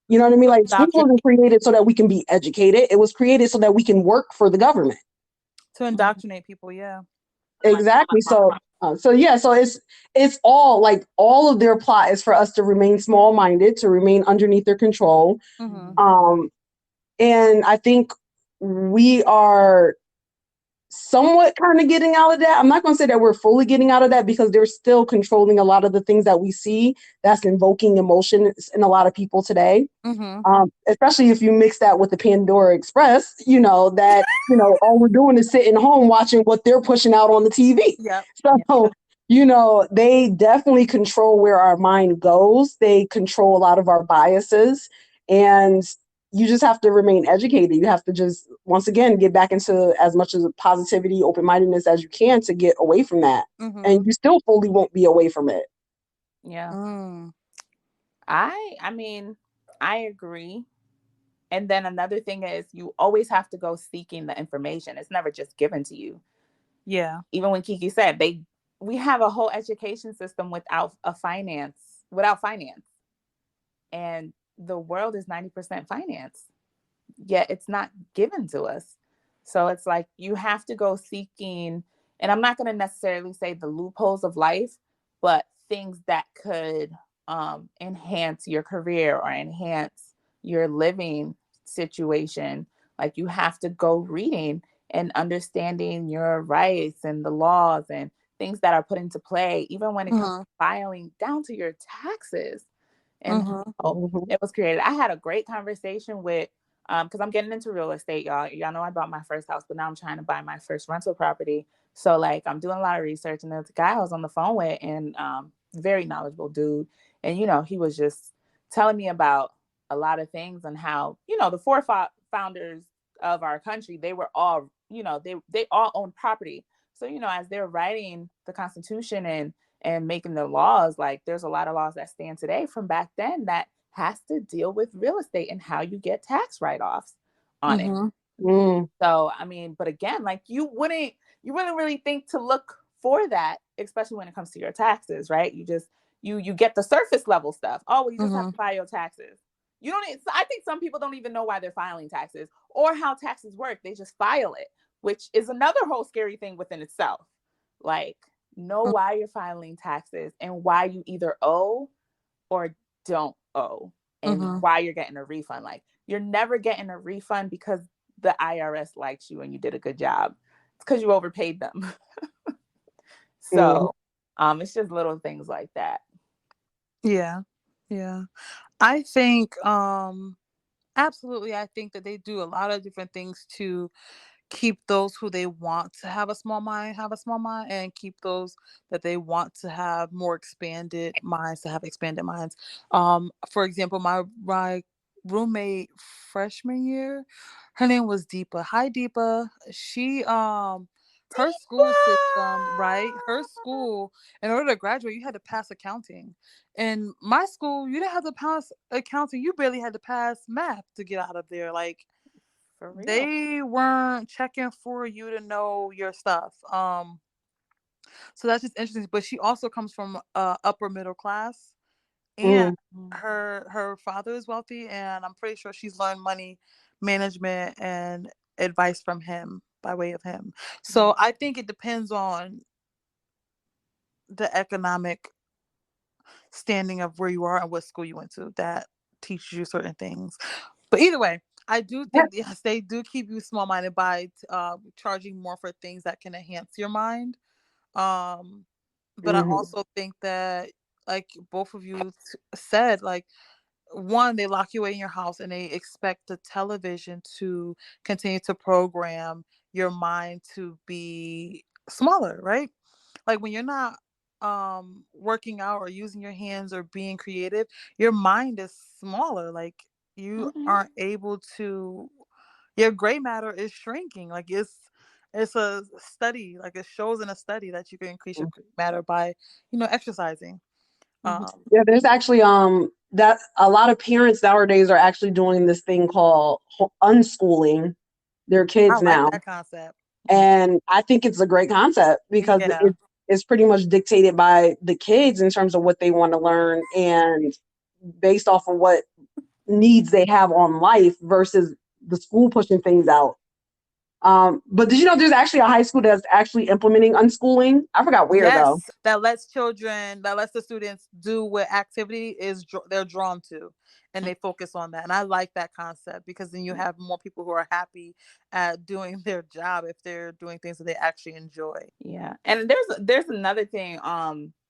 You know what I mean? Like school Indoctrinate, wasn't created so that we can be educated. It was created so that we can work for the government. to indoctrinate people, yeah. Exactly. So it's all like all of their plot is for us to remain small minded, to remain underneath their control. Mm-hmm. Um, and I think we are somewhat kind of getting out of that. I'm not going to say that we're fully getting out of that because they're still controlling a lot of the things that we see that's invoking emotion in a lot of people today. Mm-hmm. Especially if you mix that with the Pandora Express, that, all we're doing is sitting home watching what they're pushing out on the TV. Yep. So, they definitely control where our mind goes. They control a lot of our biases. And you just have to remain educated. You have to just, once again, get back into as much as positivity, open mindedness as you can to get away from that. Mm-hmm. And you still fully won't be away from it. Yeah. Mm. I mean, I agree. And then another thing is you always have to go seeking the information. It's never just given to you. Yeah. Even when Kiki said we have a whole education system without finance. And the world is 90% finance. Yet it's not given to us. So it's like you have to go seeking, and I'm not going to necessarily say the loopholes of life, but things that could enhance your career or enhance your living situation. Like you have to go reading and understanding your rights and the laws and things that are put into play, even when it comes Mm-hmm. to filing down to your taxes and Mm-hmm. how Mhm. it was created. I had a great conversation with because I'm getting into real estate, y'all. Y'all know I bought my first house, but now I'm trying to buy my first rental property. So like I'm doing a lot of research, and there's a guy I was on the phone with, and very knowledgeable dude, and he was just telling me about a lot of things and how the founders of our country, they were all they all owned property. So as they're writing the Constitution and making the laws, like there's a lot of laws that stand today from back then that has to deal with real estate and how you get tax write-offs on it. Mm-hmm. Mm. So I mean, but again, like you wouldn't really think to look for that, especially when it comes to your taxes, right? You get the surface level stuff. Oh, well, you just have Mm-hmm. to file your taxes. You don't I think some people don't even know why they're filing taxes or how taxes work. They just file it, which is another whole scary thing within itself. Like, know why you're filing taxes and why you either owe or don't owe and Mm-hmm. why you're getting a refund. Like, you're never getting a refund because the IRS likes you and you did a good job. It's because you overpaid them. Mm. So it's just little things like that. Yeah. Yeah. I think absolutely, I think that they do a lot of different things to keep those who they want to have a small mind, and keep those that they want to have more expanded minds to have expanded minds. For example, my roommate freshman year, her name was Deepa. Hi Deepa. She her school system, right? Her school, in order to graduate, you had to pass accounting. In my school, you didn't have to pass accounting. You barely had to pass math to get out of there. Like, For real. they weren't checking for you to know your stuff. So that's just interesting. But she also comes from upper middle class, and Mm. her father is wealthy, and I'm pretty sure she's learned money management and advice from him by way of him. So I think it depends on the economic standing of where you are and what school you went to that teaches you certain things. But either way, I do think yes, they do keep you small minded by charging more for things that can enhance your mind. Um, but I Mhm. also think that, like both of you said, like, one, they lock you away in your house and they expect the television to continue to program your mind to be smaller, right? Like when you're not working out or using your hands or being creative, your mind is smaller. Like, you Mm-hmm. aren't able to, your gray matter is shrinking. Like, it's a study, like it shows in a study that you can increase your gray matter by exercising. Yeah, there's actually that a lot of parents nowadays are actually doing this thing called unschooling their I kids like now. that concept. And I think it's a great concept because Yeah. it's pretty much dictated by the kids in terms of what they want to learn and based off of what needs they have on life versus the school pushing things out. But did you know there's actually a high school that's actually implementing unschooling? I forgot where though. Yes, that lets the students do what activity they're drawn to, and they focus on that. And I like that concept because then you have more people who are happy at doing their job if they're doing things that they actually enjoy. Yeah. And there's another thing.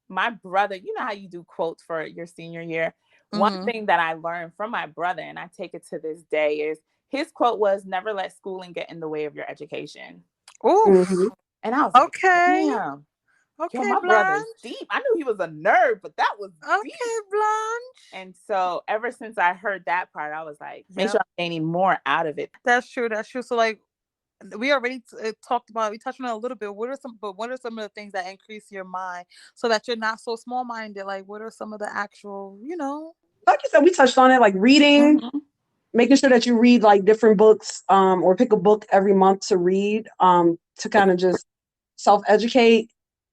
My brother, you know how you do quotes for your senior year? One Mm-hmm. thing that I learned from my brother, and I take it to this day, is his quote was, "Never let schooling get in the way of your education." Oof. Hmm. And I was like, Okay. damn, yo, Okay, my brother's Blanche. deep. I knew he was a nerd, but that was deep. Okay, Blanche. And so ever since I heard that part, I was like, make sure Yep, I'm gaining more out of it. that's true. That's true. So, like, we already talked about, we touched on it a little bit. What are some of the things that increase your mind so that you're not so small minded? Like, what are some of the actual, Like you said, we touched on it, like reading, Mhm. making sure that you read like different books, or pick a book every month to read, to kind of just self-educate,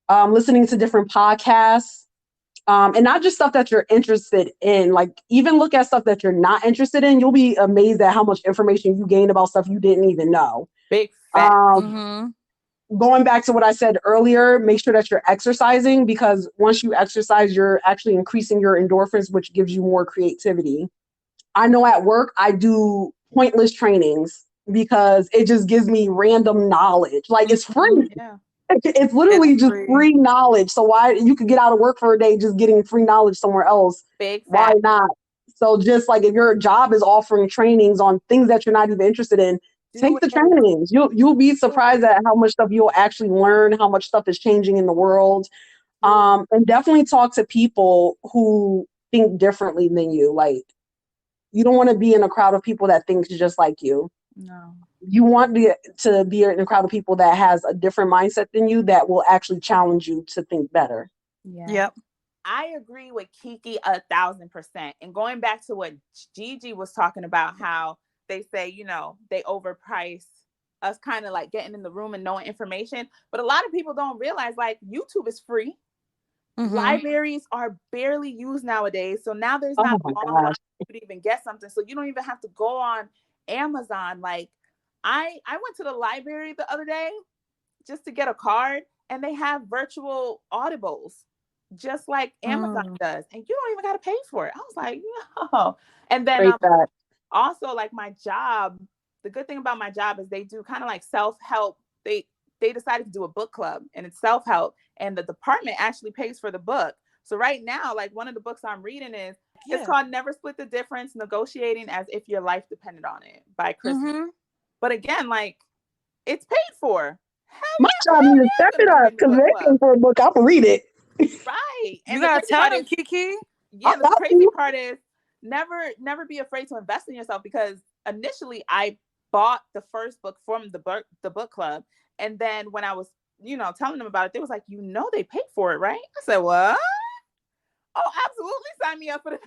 listening to different podcasts, and not just stuff that you're interested in. Like even look at stuff that you're not interested in. You'll be amazed at how much information you gain about stuff you didn't even know. Big fat. Um, mm-hmm. Going back to what I said earlier, make sure that you're exercising because once you exercise, you're actually increasing your endorphins, which gives you more creativity. I know at work I do pointless trainings because it just gives me random knowledge. Like it's Mm-hmm. free. Yeah. It's It's literally just free. free knowledge. So why you could get out of work for a day just getting free knowledge somewhere else? Big Why fat. not? So just like if your job is offering trainings on things that you're not even interested in, Do take the it. trainings. You'll be Do surprised it. at how much stuff you'll actually learn, how much stuff is changing in the world. Do it. And definitely talk to people who think differently than you. Like you don't want to be in a crowd of people that thinks just like you. No. You want to be in a crowd of people that has a different mindset than you that will actually challenge you to think better. Yeah. Yep. I agree with Kiki 1,000%. And going back to what Gigi was talking about, how they say, they overprice us kind of like getting in the room and knowing information. But a lot of people don't realize like YouTube is free. Mm-hmm. Libraries are barely used nowadays. So now there's Oh not my long gosh. lines for you to even get something. So you don't even have to go on Amazon. Like I went to the library the other day just to get a card, and they have virtual audibles just like Amazon Mm. does, and you don't even got to pay for it. I was like, no. And then Great that. also like my job, the good thing about my job is they do kind of like self-help. They decided to do a book club, and it's self-help, and the department actually pays for the book. So right now, like one of the books I'm reading is, it's Yeah. called Never Split the Difference, Negotiating as If Your Life Depended on It by Chris. Mm-hmm. But again, like it's paid for. My job Hell needs to yeah, I'm step gonna it be up reading the because book they club. paying for a book. I'm gonna read it. Right. You And the gotta crazy tell part them, is, Kiki. I yeah, the got crazy you. part is never be afraid to invest in yourself, because initially I bought the first book from the book club. And then when I was, telling them about it, they was like, they paid for it, right? I said, what? Oh, absolutely, sign me up for the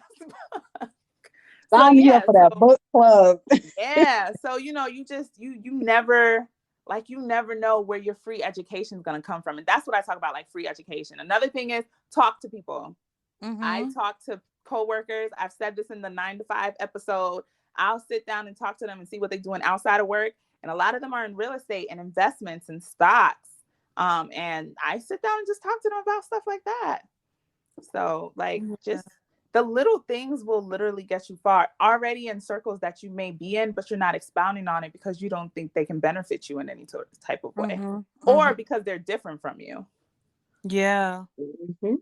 so Sign me up yeah, for that book club. yeah. So, you just you never, like, you never know where your free education is going to come from. And that's what I talk about, like free education. Another thing is talk to people. I Mm-hmm. talk to coworkers. I've said this in the 9 to 5 episode. I'll sit down and talk to them and see what they're doing outside of work. And a lot of them are in real estate and investments and stocks. And I sit down and just talk to them about stuff like that. So, like, Yeah. just the little things will literally get you far, already in circles that you may be in, but you're not expounding on it because you don't think they can benefit you in any type of way, Mm-hmm. or Mm-hmm. because they're different from you. Yeah. Mhm.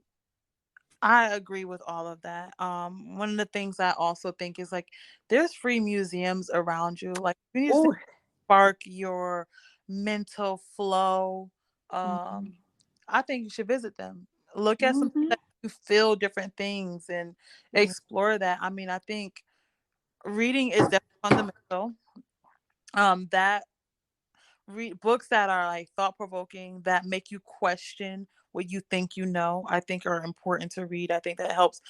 I agree with all of that. One of the things I also think is like there's free museums around you. Like you need to Oh, spark your mental flow. mm-hmm. I think you should visit them. Look at some Mm-hmm. that you feel different things and explore that. I mean, I think reading is definitely fundamental. That read books that are like thought provoking, that make you question what you think you know, I think are important to read. I think that helps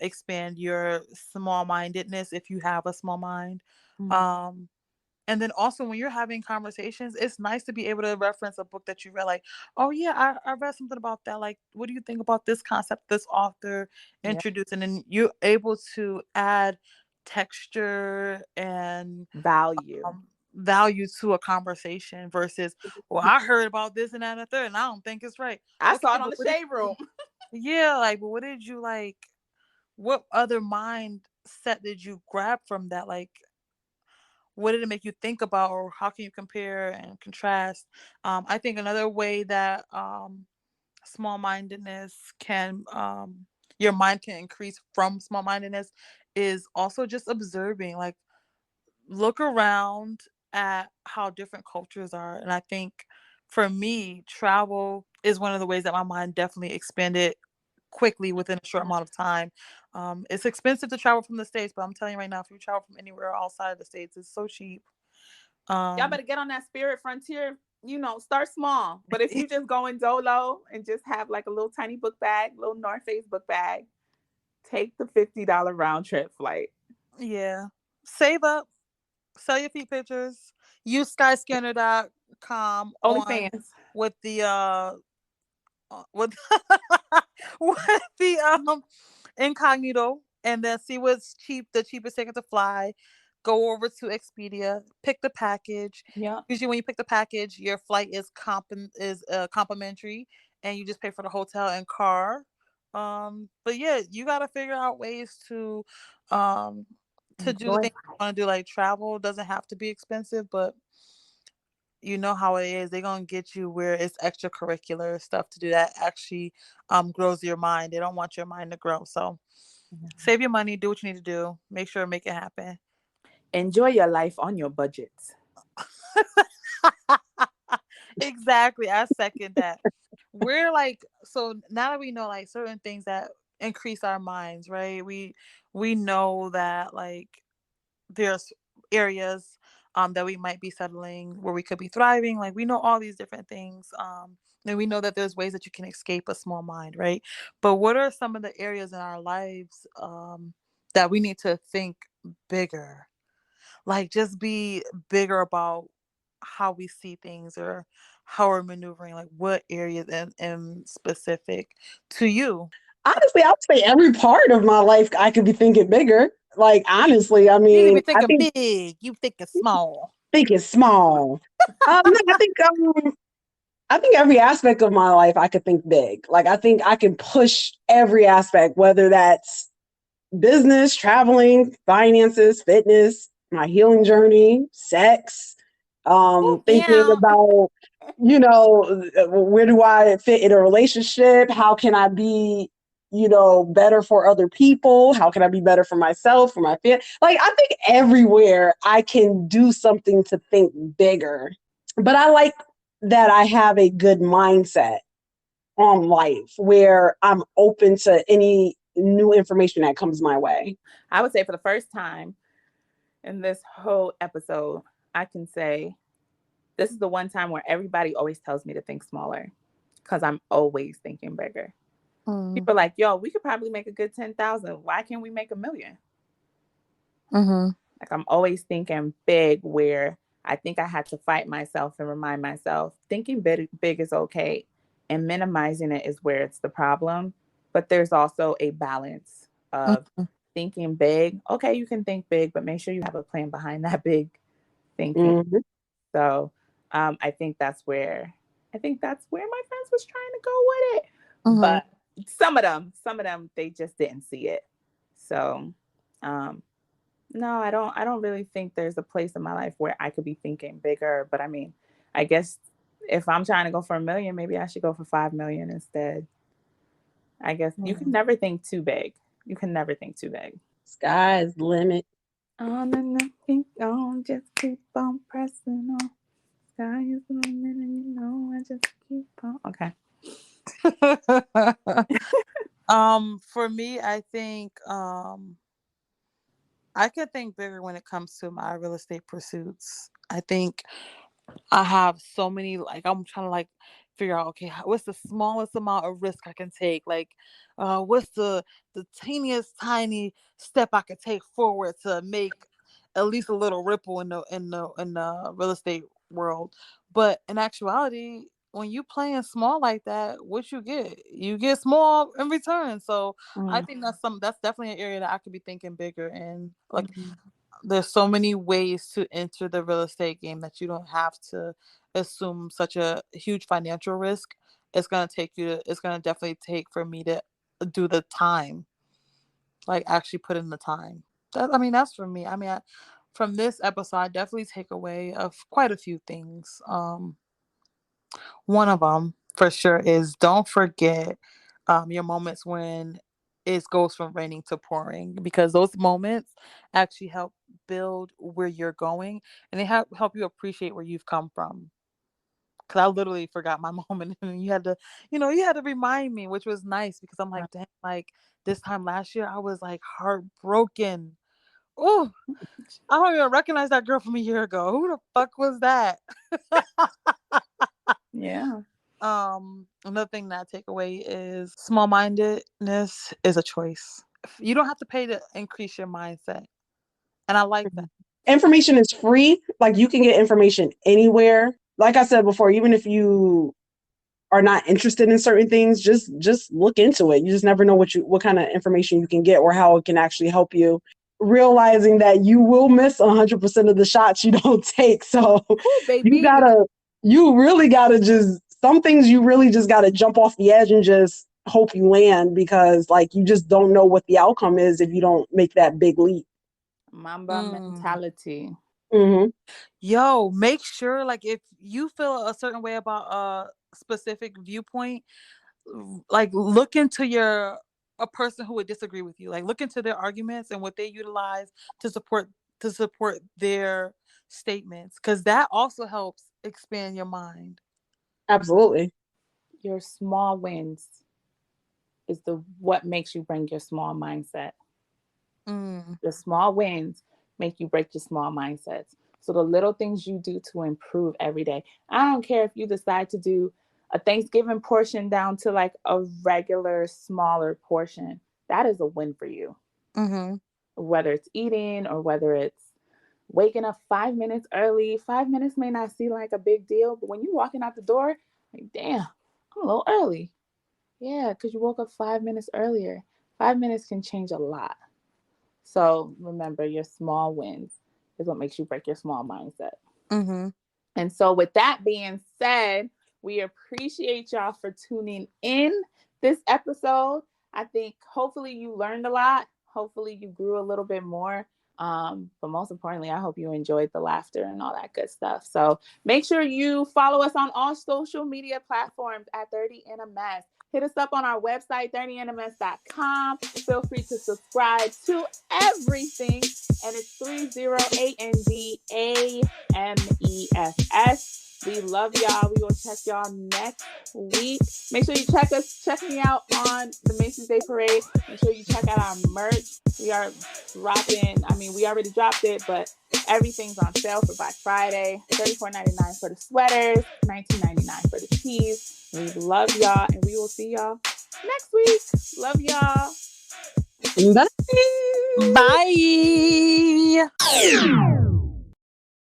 expand your small mindedness if you have a small mind. Mm. Um and then also when you're having conversations, it's nice to be able to reference a book that you read, like, oh yeah, I read something about that. Like, what do you think about this concept this author Yeah. introduced? And then you're able to add texture and Value. value to a conversation versus, well, I heard about this and that and the third, and I don't think it's right. I saw Okay, it on but the what did shade room. yeah, like, but what did you like? What other mindset did you grab from that? Like, what did it make you think about, or how can you compare and contrast? I think another way that small mindedness can your mind can increase from small mindedness is also just observing. Like, look around at how different cultures are. And I think for me, travel is one of the ways that my mind definitely expanded quickly within a short amount of time. It's expensive to travel from the States, but I'm telling you right now, if you travel from anywhere outside of the States, it's so cheap. Y'all Um, better get on that spirit frontier. Start small. But if you just going dolo and just have like a little tiny book bag, little North Face book bag, take the $50 round trip flight. yeah. Save up, sell your feet pictures, use skyscanner.com on OnlyFans. with the with with the incognito, and then see what's cheap, the cheapest ticket to fly. Go over to Expedia, pick the package. Yeah. Usually, when you pick the package, your flight is complimentary, and you just pay for the hotel and car. But yeah, you gotta figure out ways um to do the Enjoy. things you want to do. Like, travel doesn't have to be expensive, but you know how it is. They're gonna get you where it's extracurricular stuff to do that actually grows your mind. They don't want your mind to grow. So save your money, do what you need to do, make sure make it happen. Enjoy your life on your budgets. Exactly. I second that. We're like, so now that we know like certain things that increase our minds, right? We know that like there's areas that we might be settling where we could be thriving. Like, we know all these different things. And we know that there's ways that you can escape a small mind, right? But what are some of the areas in our lives that we need to think bigger? Like, just be bigger about how we see things or how we're maneuvering. Like, what areas in specific to you? Honestly, I would say every part of my life I could be thinking bigger. Like honestly, I You need to be mean, I thinking think big. You thinking small. thinking small. No, I think every aspect of my life I could think big. Like I think I can push every aspect, whether that's business, traveling, finances, fitness, my healing journey, sex, thinking Yeah. about, where do I fit in a relationship? How can I be, better for other people? How can I be better for myself, for my family? Like, I think everywhere I can do something to think bigger. But I like that I have a good mindset on life where I'm open to any new information that comes my way. I would say for the first time in this whole episode, I can say this is the one time where everybody always tells me to think smaller because I'm always thinking bigger. Mm. People are like, yo, we could probably make a good 10,000. Why can't we make 1,000,000? Mm-hmm. Like, I'm always thinking big, where I think I had to fight myself and remind myself thinking big is okay, and minimizing it is where it's the problem. But there's also a balance of Mm-hmm. thinking big. Okay, you can think big, but make sure you have a plan behind that big thinking. Mhm. So I think that's where my friends was trying to go with it. Mm-hmm. But some of them, they just didn't see it. So um, no, I don't really think there's a place in my life where I could be thinking bigger. But I mean, I guess if I'm trying to go for 1,000,000, maybe I should go for 5,000,000 instead. I guess you can never think too big. You can never think too big. Sky's the limit. On and nothing on, just keep on pressing on. Sky is the limit, and I just keep on. Okay. For me, I think I could think bigger when it comes to my real estate pursuits. I think I have so many, like, I'm trying to like figure out, okay, what's the smallest amount of risk I can take? Like, what's the teeniest tiny step I could take forward to make at least a little ripple in the real estate world. But in actuality, when you playing small like that, what you get small in return. So I think that's definitely an area that I could be thinking bigger in. Like, there's so many ways to enter the real estate game that you don't have to assume such a huge financial risk. It's gonna definitely take for me to do the time, like actually put in the time. I mean, that's for me. I mean, from this episode, I definitely take away of quite a few things. One of them for sure is don't forget your moments when it goes from raining to pouring, because those moments actually help build where you're going, and they help you appreciate where you've come from. Because I literally forgot my moment, and you had to remind me, which was nice because I'm like, damn, like this time last year, I was like heartbroken. Oh, I don't even recognize that girl from a year ago. Who the fuck was that? Yeah. Another thing that I take away is small mindedness is a choice. You don't have to pay to increase your mindset. And I like that. Information is free. Like, you can get information anywhere. Like I said before, even if you are not interested in certain things, just look into it. You just never know what kind of information you can get or how it can actually help you. Realizing that you will miss 100% of the shots you don't take. So ooh, baby. you really gotta just, some things you really just gotta jump off the edge and just hope you land, because like you just don't know what the outcome is if you don't make that big leap. Mamba mentality. Mm-hmm. Yo, make sure, like, if you feel a certain way about a specific viewpoint, like look into a person who would disagree with you. Like, look into their arguments and what they utilize to support their statements, because that also helps expand your mind. Absolutely. Your small wins is what makes you bring your small mindset. The small wins make you break your small mindsets. So the little things you do to improve every day. I don't care if you decide to do a Thanksgiving portion down to like a regular smaller portion. That is a win for you. Whether it's eating or whether it's waking up 5 minutes early. 5 minutes may not seem like a big deal, but when you're walking out the door, like, damn, I'm a little early. Yeah, because you woke up 5 minutes earlier. 5 minutes can change a lot. So remember, your small wins is what makes you break your small mindset. And so with that being said, we appreciate y'all for tuning in this episode. I think hopefully you learned a lot. Hopefully you grew a little bit more. But most importantly, I hope you enjoyed the laughter and all that good stuff. So make sure you follow us on all social media platforms at 30 in a Mess. Hit us up on our website, 30inamess.com. Feel free to subscribe to everything. And it's 30ANDAMESS. We love y'all. We will check y'all next week. Make sure you check me out on the Macy's Day Parade. Make sure you check out our merch. We are dropping, we already dropped it, but everything's on sale for Black Friday. $34.99 for the sweaters, $19.99 for the tees. We love y'all, and we will see y'all next week. Love y'all. Bye. Bye.